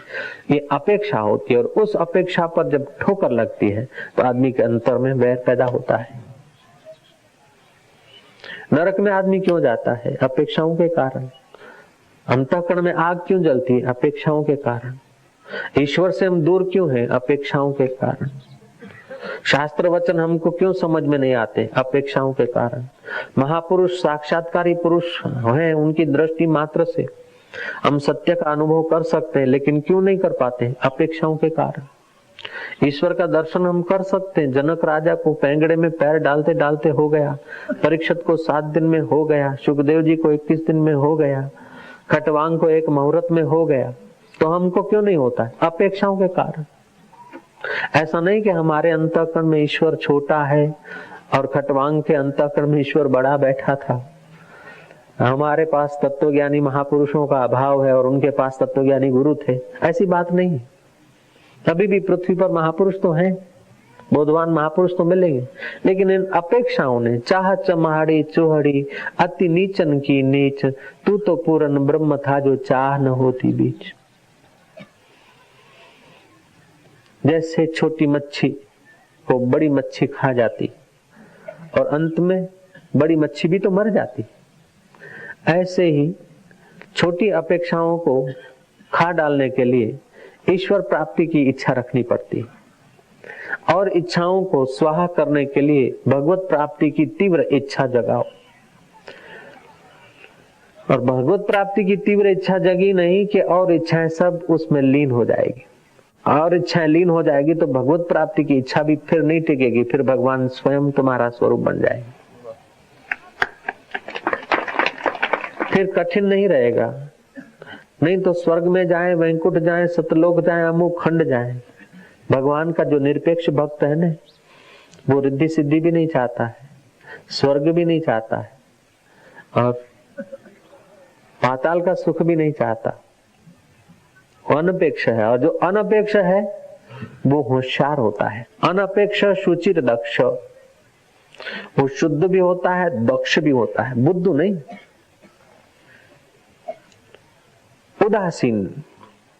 ये अपेक्षा होती है और उस अपेक्षा पर जब ठोकर लगती है तो आदमी के अंतर में वैर पैदा होता है। नरक में आदमी क्यों जाता है? अपेक्षाओं के कारण। अंतःकरण में आग क्यों जलती है? अपेक्षाओं के कारण। ईश्वर से हम दूर क्यों हैं? अपेक्षाओं के कारण। शास्त्र वचन हमको क्यों समझ में नहीं आते? अपेक्षाओं के कारण। महापुरुष साक्षात्कारी पुरुष हैं, उनकी दृष्टि मात्र से हम सत्य का अनुभव कर सकते हैं, लेकिन क्यों नहीं कर पाते? अपेक्षाओं के कारण। ईश्वर का दर्शन हम कर सकते हैं। जनक राजा को पैंगड़े में पैर डालते डालते हो गया, परीक्षित को 7 दिन में हो गया, सुखदेव जी को 21 दिन में हो गया, खटवांग को 1 मुहूर्त में हो गया, तो हमको क्यों नहीं होता है? अपेक्षाओं के कारण। ऐसा नहीं कि हमारे अंतःकरण में ईश्वर छोटा है और खटवांग के अंतःकरण में ईश्वर बड़ा बैठा था। हमारे पास तत्वज्ञानी महापुरुषों का अभाव है और उनके पास तत्वज्ञानी गुरु थे, ऐसी बात नहीं। अभी भी पृथ्वी पर महापुरुष तो हैं, बोधवान महापुरुष तो मिलेंगे, लेकिन इन अपेक्षाओं ने चाह चमाड़ी चोहड़ी अति नीचन की नीच, तू तो पूर्ण ब्रह्म था जो चाह न होती बीच। जैसे छोटी मच्छी को बड़ी मच्छी खा जाती और अंत में बड़ी मच्छी भी तो मर जाती, ऐसे ही छोटी अपेक्षाओं को खा डालने के लिए ईश्वर प्राप्ति की इच्छा रखनी पड़ती और इच्छाओं को स्वाहा करने के लिए भगवत प्राप्ति की तीव्र इच्छा जगाओ। और भगवत प्राप्ति की तीव्र इच्छा जगी नहीं कि और इच्छाएं सब उसमें लीन हो जाएगी, और इच्छाएं लीन हो जाएगी तो भगवत प्राप्ति की इच्छा भी फिर नहीं टिकेगी, फिर भगवान स्वयं तुम्हारा स्वरूप बन जाएगा, फिर कठिन नहीं रहेगा। नहीं तो स्वर्ग में जाए, वैकुंठ जाए, सतलोक जाए, अमुक खंड जाए। भगवान का जो निरपेक्ष भक्त है ना, वो रिद्धि सिद्धि भी नहीं चाहता है, स्वर्ग भी नहीं चाहता है और पाताल का सुख भी नहीं चाहता। अनपेक्ष है, और जो अनपेक्ष है वो होशियार होता है। अनपेक्ष शुचिर दक्ष, वो शुद्ध भी होता है, दक्ष भी होता है, बुद्धू नहीं। उदासीन,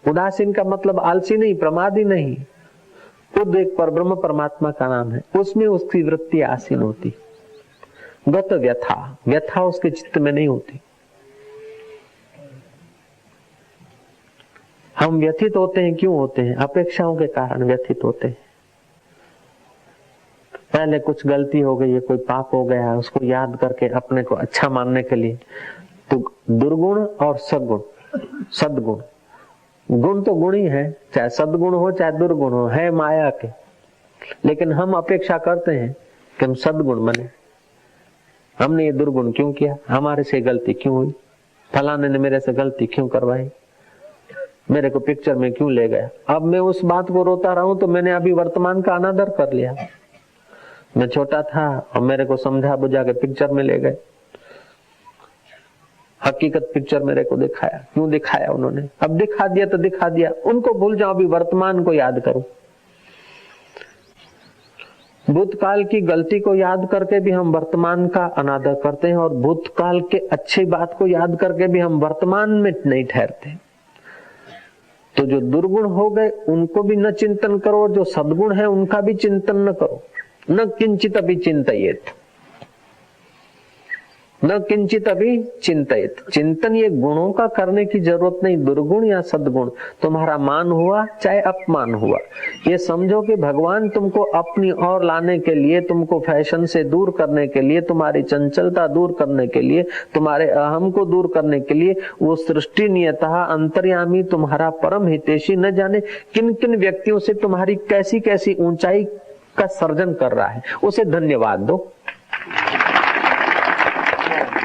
उदासीन का मतलब आलसी नहीं, प्रमादी नहीं। खुद एक परब्रह्म परमात्मा का नाम है, उसमें उसकी वृत्ति आसीन होती। गत व्यथा, व्यथा उसके चित्त में नहीं होती। हम व्यथित होते हैं, क्यों होते हैं? अपेक्षाओं के कारण व्यथित होते हैं। पहले कुछ गलती हो गई है, कोई पाप हो गया है, उसको याद करके अपने को अच्छा मानने के लिए तो दुर्गुण और सद्गुण, सद्गुण, गुण तो गुण ही है, चाहे सद्गुण हो चाहे दुर्गुण हो, है माया के। लेकिन हम अपेक्षा करते हैं कि हम सद्गुण बने। हमने ये दुर्गुण क्यों किया? हमारे से गलती क्यों हुई? फलाने ने मेरे से गलती क्यों करवाई? मेरे को पिक्चर में क्यों ले गया? अब मैं उस बात को रोता रहा हूं तो मैंने अभी वर्तमान का अनादर कर लिया। मैं छोटा था और मेरे को समझा बुझा के पिक्चर में ले गए। हकीकत पिक्चर मेरे को दिखाया, क्यों दिखाया उन्होंने? अब दिखा दिया तो दिखा दिया, उनको भूल जाओ, अभी वर्तमान को याद करो। भूतकाल की गलती को याद करके भी हम वर्तमान का अनादर करते हैं, और भूतकाल के अच्छी बात को याद करके भी हम वर्तमान में नहीं ठहरते। तो जो दुर्गुण हो गए उनको भी न चिंतन करो, और जो सद्गुण है उनका भी चिंतन न करो। न किंचित अभी चिंतयेत, न किंचित अभी चिंतित। चिंतन ये गुणों का करने की जरूरत नहीं, दुर्गुण या सद्गुण। तुम्हारा मान हुआ चाहे अपमान हुआ, ये समझो कि भगवान तुमको अपनी ओर लाने के लिए, तुमको फैशन से दूर करने के लिए, तुम्हारी चंचलता दूर करने के लिए, तुम्हारे अहम को दूर करने के लिए, वो सृष्टि नियतः अंतर्यामी तुम्हारा परम हितैषी न जाने किन किन व्यक्तियों से तुम्हारी कैसी कैसी ऊंचाई का सर्जन कर रहा है, उसे धन्यवाद दो।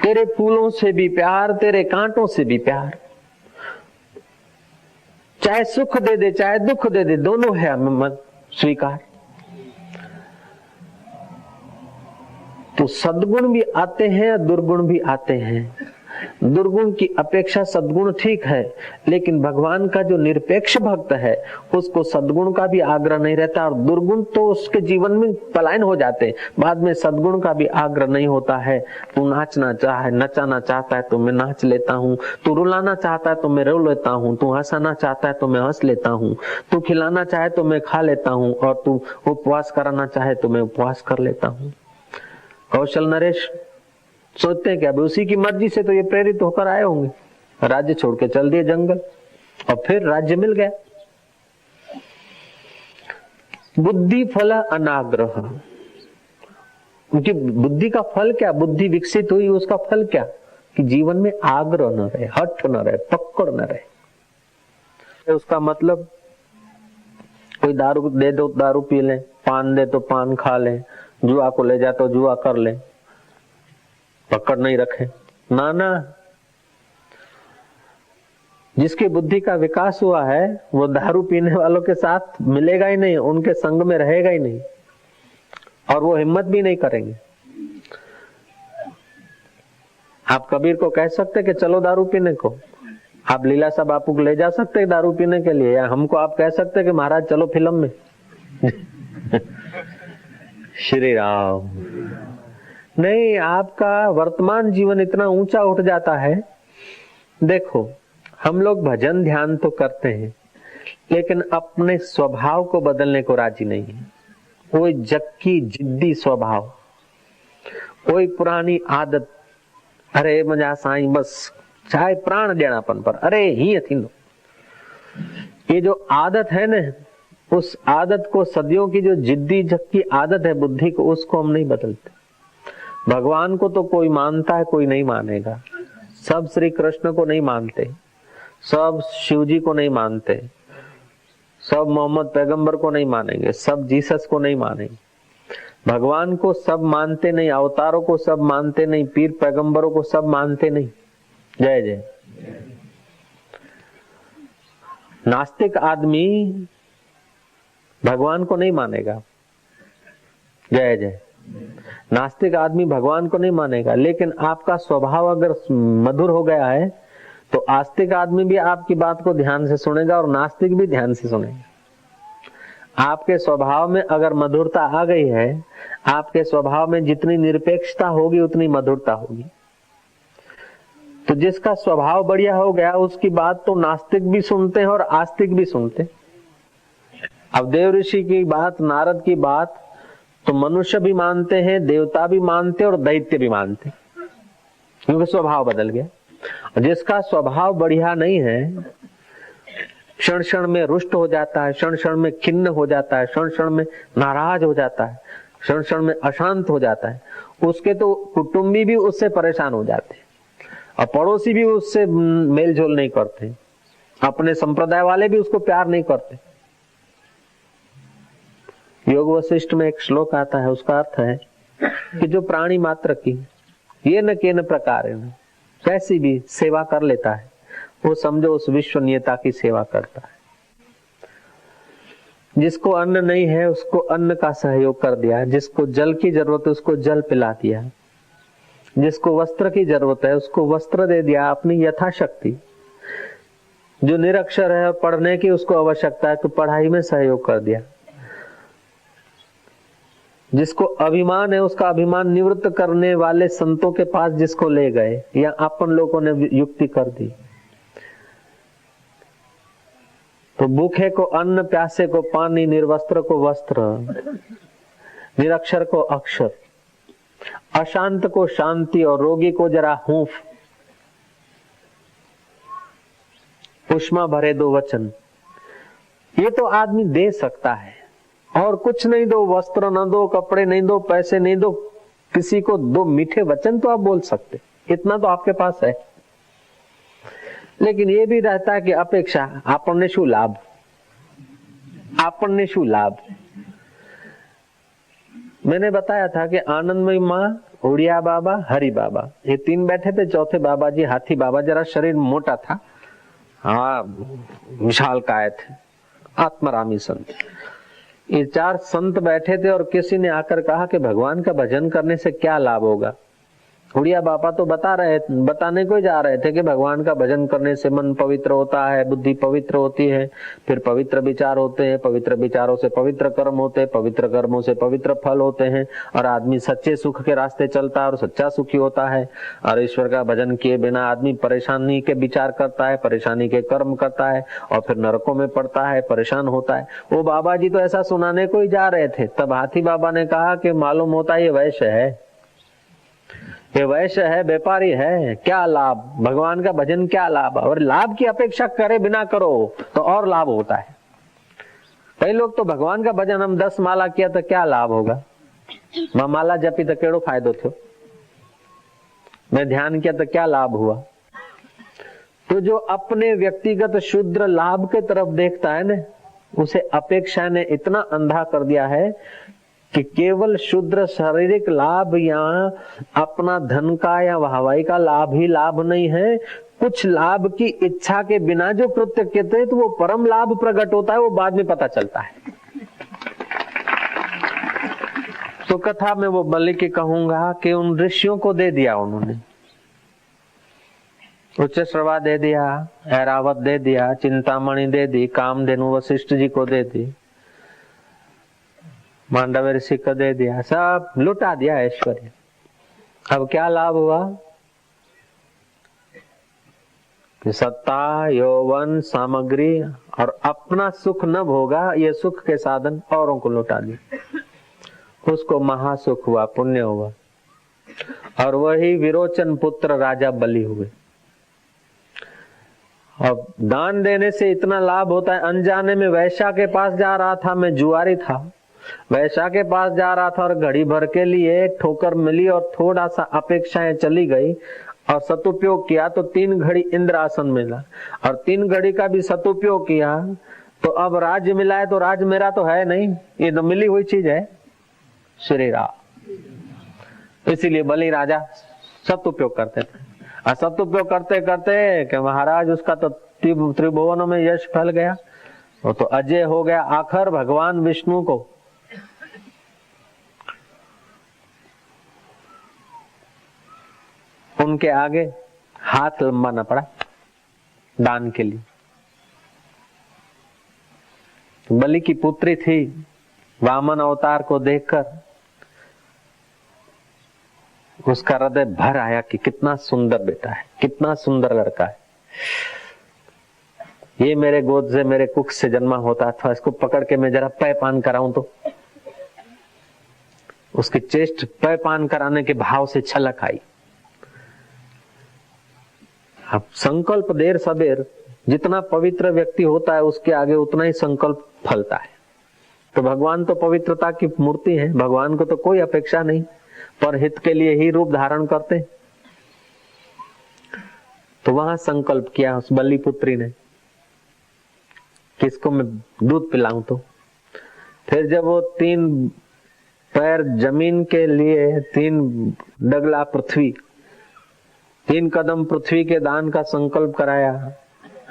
तेरे फूलों से भी प्यार, तेरे कांटों से भी प्यार, चाहे सुख दे दे चाहे दुख दे दे, दोनों है मन स्वीकार। तो सद्गुण भी आते हैं और दुर्गुण भी आते हैं। दुर्गुण की अपेक्षा सद्गुण ठीक है, लेकिन भगवान का जो निरपेक्ष भक्त है उसको सद्गुण का भी आग्रह नहीं रहता, और दुर्गुण तो उसके जीवन में पलायन हो जाते हैं। बाद में सद्गुण का भी आग्रह नहीं होता है। तू नाचना चाहे, नचाना चाहता है तो मैं नाच लेता हूँ, तू रुलाना चाहता है तो मैं रो लेता हूँ, तू हंसाना चाहता है तो मैं हंस लेता हूँ, तू खिलाना चाहे तो मैं खा लेता हूँ, और तू उपवास कराना चाहे तो मैं उपवास कर लेता हूँ। कौशल नरेश सोचते हैं कि अब उसी की मर्जी से तो ये प्रेरित होकर आए होंगे, राज्य छोड़ के चल दिए जंगल, और फिर राज्य मिल गया। बुद्धि फल अनाग्रह, उनकी बुद्धि का फल क्या? बुद्धि विकसित हुई, उसका फल क्या? कि जीवन में आग्रह न रहे, हठ न रहे, पकड़ न रहे। उसका मतलब कोई दारू दे दो दारू पी ले, पान दे तो पान खा ले, जुआ को ले जा तो जुआ कर ले, पकड़ नहीं रखे। ना ना, जिसकी बुद्धि का विकास हुआ है वो दारू पीने वालों के साथ मिलेगा ही नहीं, उनके संग में रहेगा ही नहीं, और वो हिम्मत भी नहीं करेंगे। आप कबीर को कह सकते कि चलो दारू पीने को, आप लीलाशाह बापू को ले जा सकते दारू पीने के लिए, या हमको आप कह सकते कि महाराज चलो फिल्म में। श्री राम। नहीं, आपका वर्तमान जीवन इतना ऊंचा उठ जाता है। देखो, हम लोग भजन ध्यान तो करते हैं, लेकिन अपने स्वभाव को बदलने को राजी नहीं है। कोई जक्की जिद्दी स्वभाव, कोई पुरानी आदत, अरे मजा साईं बस चाहे प्राण देनापन पर, अरे ही थींदो। ये जो आदत है ना, उस आदत को, सदियों की जो जिद्दी जक्की आदत है बुद्धि को, उसको हम नहीं बदलते। भगवान को तो कोई मानता है, कोई नहीं मानेगा। सब श्री कृष्ण को नहीं मानते, सब शिव जी को नहीं मानते, सब मोहम्मद पैगंबर को नहीं मानेंगे, सब जीसस को नहीं मानेंगे। भगवान को सब मानते नहीं, अवतारों को सब मानते नहीं, पीर पैगंबरों को सब मानते नहीं। जय जय। नास्तिक आदमी भगवान को नहीं मानेगा। जय जय। नास्तिक आदमी भगवान को नहीं मानेगा, लेकिन आपका स्वभाव अगर मधुर हो गया है तो आस्तिक आदमी भी आपकी बात को ध्यान से सुनेगा और नास्तिक भी ध्यान से सुनेगा। आपके स्वभाव में अगर मधुरता आ गई है, आपके स्वभाव में जितनी निरपेक्षता होगी उतनी मधुरता होगी। तो जिसका स्वभाव बढ़िया हो गया उसकी बात तो नास्तिक भी सुनते हैं और आस्तिक भी सुनते हैं। अब देव ऋषि की बात, नारद की बात तो मनुष्य भी मानते हैं, देवता भी मानते और दैत्य भी मानते, क्योंकि स्वभाव बदल गया। और जिसका स्वभाव बढ़िया नहीं है, क्षण क्षण में रुष्ट हो जाता है, क्षण क्षण में खिन्न हो जाता है, क्षण क्षण में नाराज हो जाता है, क्षण क्षण में अशांत हो जाता है, उसके तो कुटुंबी भी उससे परेशान हो जाते हैं और पड़ोसी भी उससे मेल जोल नहीं करते, अपने संप्रदाय वाले भी उसको प्यार नहीं करते। योग वशिष्ठ में एक श्लोक आता है, उसका अर्थ है कि जो प्राणी मात्र की ये न केन प्रकार कैसी भी सेवा कर लेता है, वो समझो उस विश्वनीयता की सेवा करता है। जिसको अन्न नहीं है उसको अन्न का सहयोग कर दिया, जिसको जल की जरूरत है उसको जल पिला दिया, जिसको वस्त्र की जरूरत है उसको वस्त्र दे दिया अपनी यथाशक्ति। जो निरक्षर है पढ़ने की उसको आवश्यकता है तो पढ़ाई में सहयोग कर दिया। जिसको अभिमान है उसका अभिमान निवृत्त करने वाले संतों के पास जिसको ले गए, या अपन लोगों ने युक्ति कर दी। तो भूखे को अन्न, प्यासे को पानी, निर्वस्त्र को वस्त्र, निरक्षर को अक्षर, अशांत को शांति और रोगी को जरा हूंफ, उष्मा भरे दो वचन, ये तो आदमी दे सकता है। और कुछ नहीं दो, वस्त्र न दो, कपड़े नहीं दो, पैसे नहीं दो, किसी को दो मीठे वचन तो आप बोल सकते, इतना तो आपके पास है। लेकिन ये भी रहता है कि अपेक्षा, आपने शू लाभ, आपने शू लाभ। मैंने बताया था कि आनंदमयी माँ, उड़िया बाबा, हरि बाबा, ये तीन बैठे थे। चौथे बाबा जी हाथी बाबा, जरा शरीर मोटा था, हाँ विशाल काय थे, आत्मरामी संत। ये चार संत बैठे थे और किसी ने आकर कहा कि भगवान का भजन करने से क्या लाभ होगा। उड़िया बाबा तो बताने को ही जा रहे थे कि भगवान का भजन करने से मन पवित्र होता है, बुद्धि पवित्र होती है, फिर पवित्र विचार होते हैं, पवित्र विचारों से पवित्र कर्म होते हैं, पवित्र कर्मों से पवित्र फल होते हैं, और आदमी सच्चे सुख के रास्ते चलता है और सच्चा सुखी होता है। और ईश्वर का भजन किए बिना आदमी परेशानी के विचार करता है, परेशानी के कर्म करता है और फिर नरकों में पड़ता है, परेशान होता है। वो बाबा जी तो ऐसा सुनाने को ही जा रहे थे, तब हाथी बाबा ने कहा कि मालूम होता है ये वैश्य है, ये वैश्य है, व्यापारी है, क्या लाभ, भगवान का भजन क्या लाभ। और लाभ की अपेक्षा करे बिना करो तो और लाभ होता है। कई लोग तो भगवान का भजन हम 10 माला किया तो क्या लाभ होगा, मैं माला जपी तो केड़ो फायदो थयो, मैं ध्यान किया तो क्या लाभ हुआ। तो जो अपने व्यक्तिगत शुद्र लाभ के तरफ देखता है न, उसे अपेक्षा ने इतना अंधा कर दिया है कि केवल शुद्र शारीरिक लाभ या अपना धन का या वाहवाही का लाभ ही लाभ नहीं है, कुछ लाभ की इच्छा के बिना जो कृत्य कहते हैं तो वो परम लाभ प्रकट होता है, वो बाद में पता चलता है। तो कथा में वो बलि के कहूंगा कि उन ऋषियों को दे दिया उन्होंने, उच्च श्रवा दे दिया, ऐरावत दे दिया, चिंतामणि दे दी, कामधेनु वशिष्ठ जी को दे दी, मांडव ऋषि को दे दिया, सब लुटा दिया ऐश्वर्य। अब क्या लाभ हुआ कि सत्ता, यौवन, सामग्री और अपना सुख न भोगा, ये सुख के साधन औरों को लुटा दिए। उसको महासुख हुआ, पुण्य हुआ, और वही विरोचन पुत्र राजा बलि हुए। अब दान देने से इतना लाभ होता है। अनजाने में वैश्या के पास जा रहा था, मैं जुआरी था, वैश्या के पास जा रहा था और घड़ी भर के लिए ठोकर मिली और थोड़ा सा अपेक्षाएं चली गई और सदुपयोग किया तो 3 घड़ी इंद्रासन मिला, और 3 घड़ी का भी सदुपयोग किया तो अब राज्य मिला है, तो राज्य मेरा तो है नहीं, ये तो मिली हुई चीज है, श्री राम। इसीलिए बलि राजा सदुपयोग करते थे, और सदुपयोग करते करते कि महाराज उसका तो त्रिभुवनों में यश फैल गया, वो तो अजय हो गया। आखिर भगवान विष्णु को उनके आगे हाथ लंबाना पड़ा दान के लिए। बलि की पुत्री थी, वामन अवतार को देखकर उसका हृदय भर आया कि कितना सुंदर बेटा है, कितना सुंदर लड़का है। ये मेरे गोद से, मेरे कुख से जन्मा होता था, इसको पकड़ के मैं जरा पैपान कराऊं तो। उसकी चेष्ट पैपान कराने के भाव से छलक आई। अब संकल्प देर सबेर, जितना पवित्र व्यक्ति होता है उसके आगे उतना ही संकल्प फलता है। तो भगवान तो पवित्रता की मूर्ति है, भगवान को तो कोई अपेक्षा नहीं, पर हित के लिए ही रूप धारण करते। तो वहां संकल्प किया उस बलि पुत्री ने, किसको मैं दूध पिलाऊं तो। फिर जब वो 3 पैर जमीन के लिए, 3 डगला पृथ्वी, 3 कदम पृथ्वी के दान का संकल्प कराया।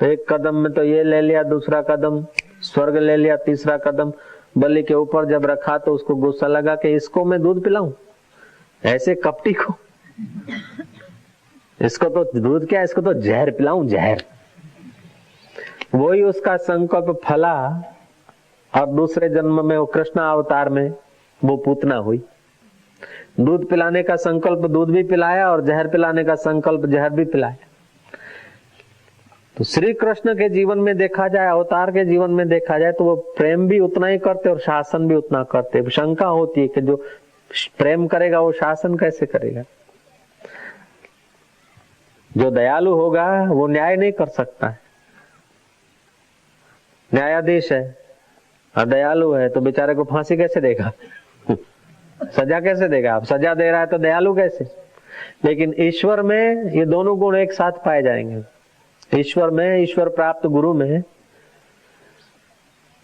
एक कदम में तो ये ले लिया, दूसरा कदम स्वर्ग ले लिया, तीसरा कदम बलि के ऊपर जब रखा तो उसको गुस्सा लगा कि इसको मैं दूध पिलाऊं, ऐसे कपटी को, इसको तो दूध क्या, इसको तो जहर पिलाऊं, जहर। वही उसका संकल्प फला और दूसरे जन्म में वो कृष्ण अवतार में वो पूतना हुई। दूध पिलाने का संकल्प दूध भी पिलाया और जहर पिलाने का संकल्प जहर भी पिलाया। तो श्री कृष्ण के जीवन में देखा जाए, अवतार के जीवन में देखा जाए तो वो प्रेम भी उतना ही करते और शासन भी उतना करते। शंका होती है कि जो प्रेम करेगा वो शासन कैसे करेगा। जो दयालु होगा वो न्याय नहीं कर सकता है, न्यायाधीश है और दयालु है तो बेचारे को फांसी कैसे देगा, सजा कैसे देगा। आप सजा दे रहा है तो दयालु कैसे। लेकिन ईश्वर में ये दोनों गुण एक साथ पाए जाएंगे। ईश्वर में, ईश्वर प्राप्त गुरु में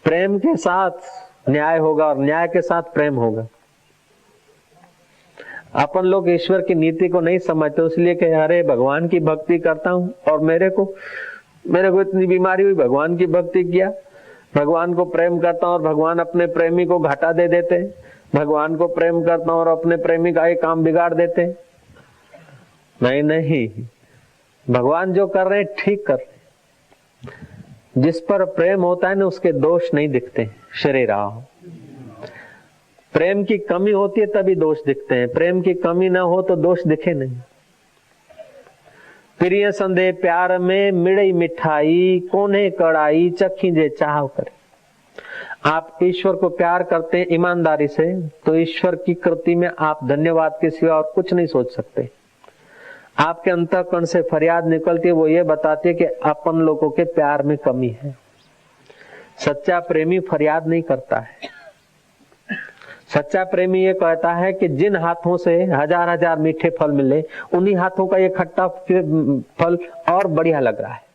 प्रेम के साथ न्याय होगा और न्याय के साथ प्रेम होगा। अपन लोग ईश्वर की नीति को नहीं समझते, इसलिए कि अरे भगवान की भक्ति करता हूं और मेरे को इतनी बीमारी हुई, भगवान की भक्ति किया, भगवान को प्रेम करता हूं और भगवान अपने प्रेमी को घाटा दे देते, भगवान को प्रेम करता हूं और अपने प्रेमी का एक काम बिगाड़ देते। नहीं नहीं, भगवान जो कर रहे हैं ठीक कर रहे हैं। जिस पर प्रेम होता है ना उसके दोष नहीं दिखते। श्री राम, प्रेम की कमी होती है तभी दोष दिखते हैं, प्रेम की कमी ना हो तो दोष दिखे नहीं। प्रिय संदेह प्यार में मिड़ई मिठाई, कोने कड़ाई चखी जे चाह करे। आप ईश्वर को प्यार करते हैं ईमानदारी से तो ईश्वर की कृति में आप धन्यवाद के सिवा और कुछ नहीं सोच सकते। आपके अंतःकरण से फरियाद निकलती है, वो ये बताती है कि अपन लोगों के प्यार में कमी है। सच्चा प्रेमी फरियाद नहीं करता है। सच्चा प्रेमी ये कहता है कि जिन हाथों से 1000 मीठे फल मिले, उन्हीं हाथों का ये खट्टा फल और बढ़िया लग रहा है।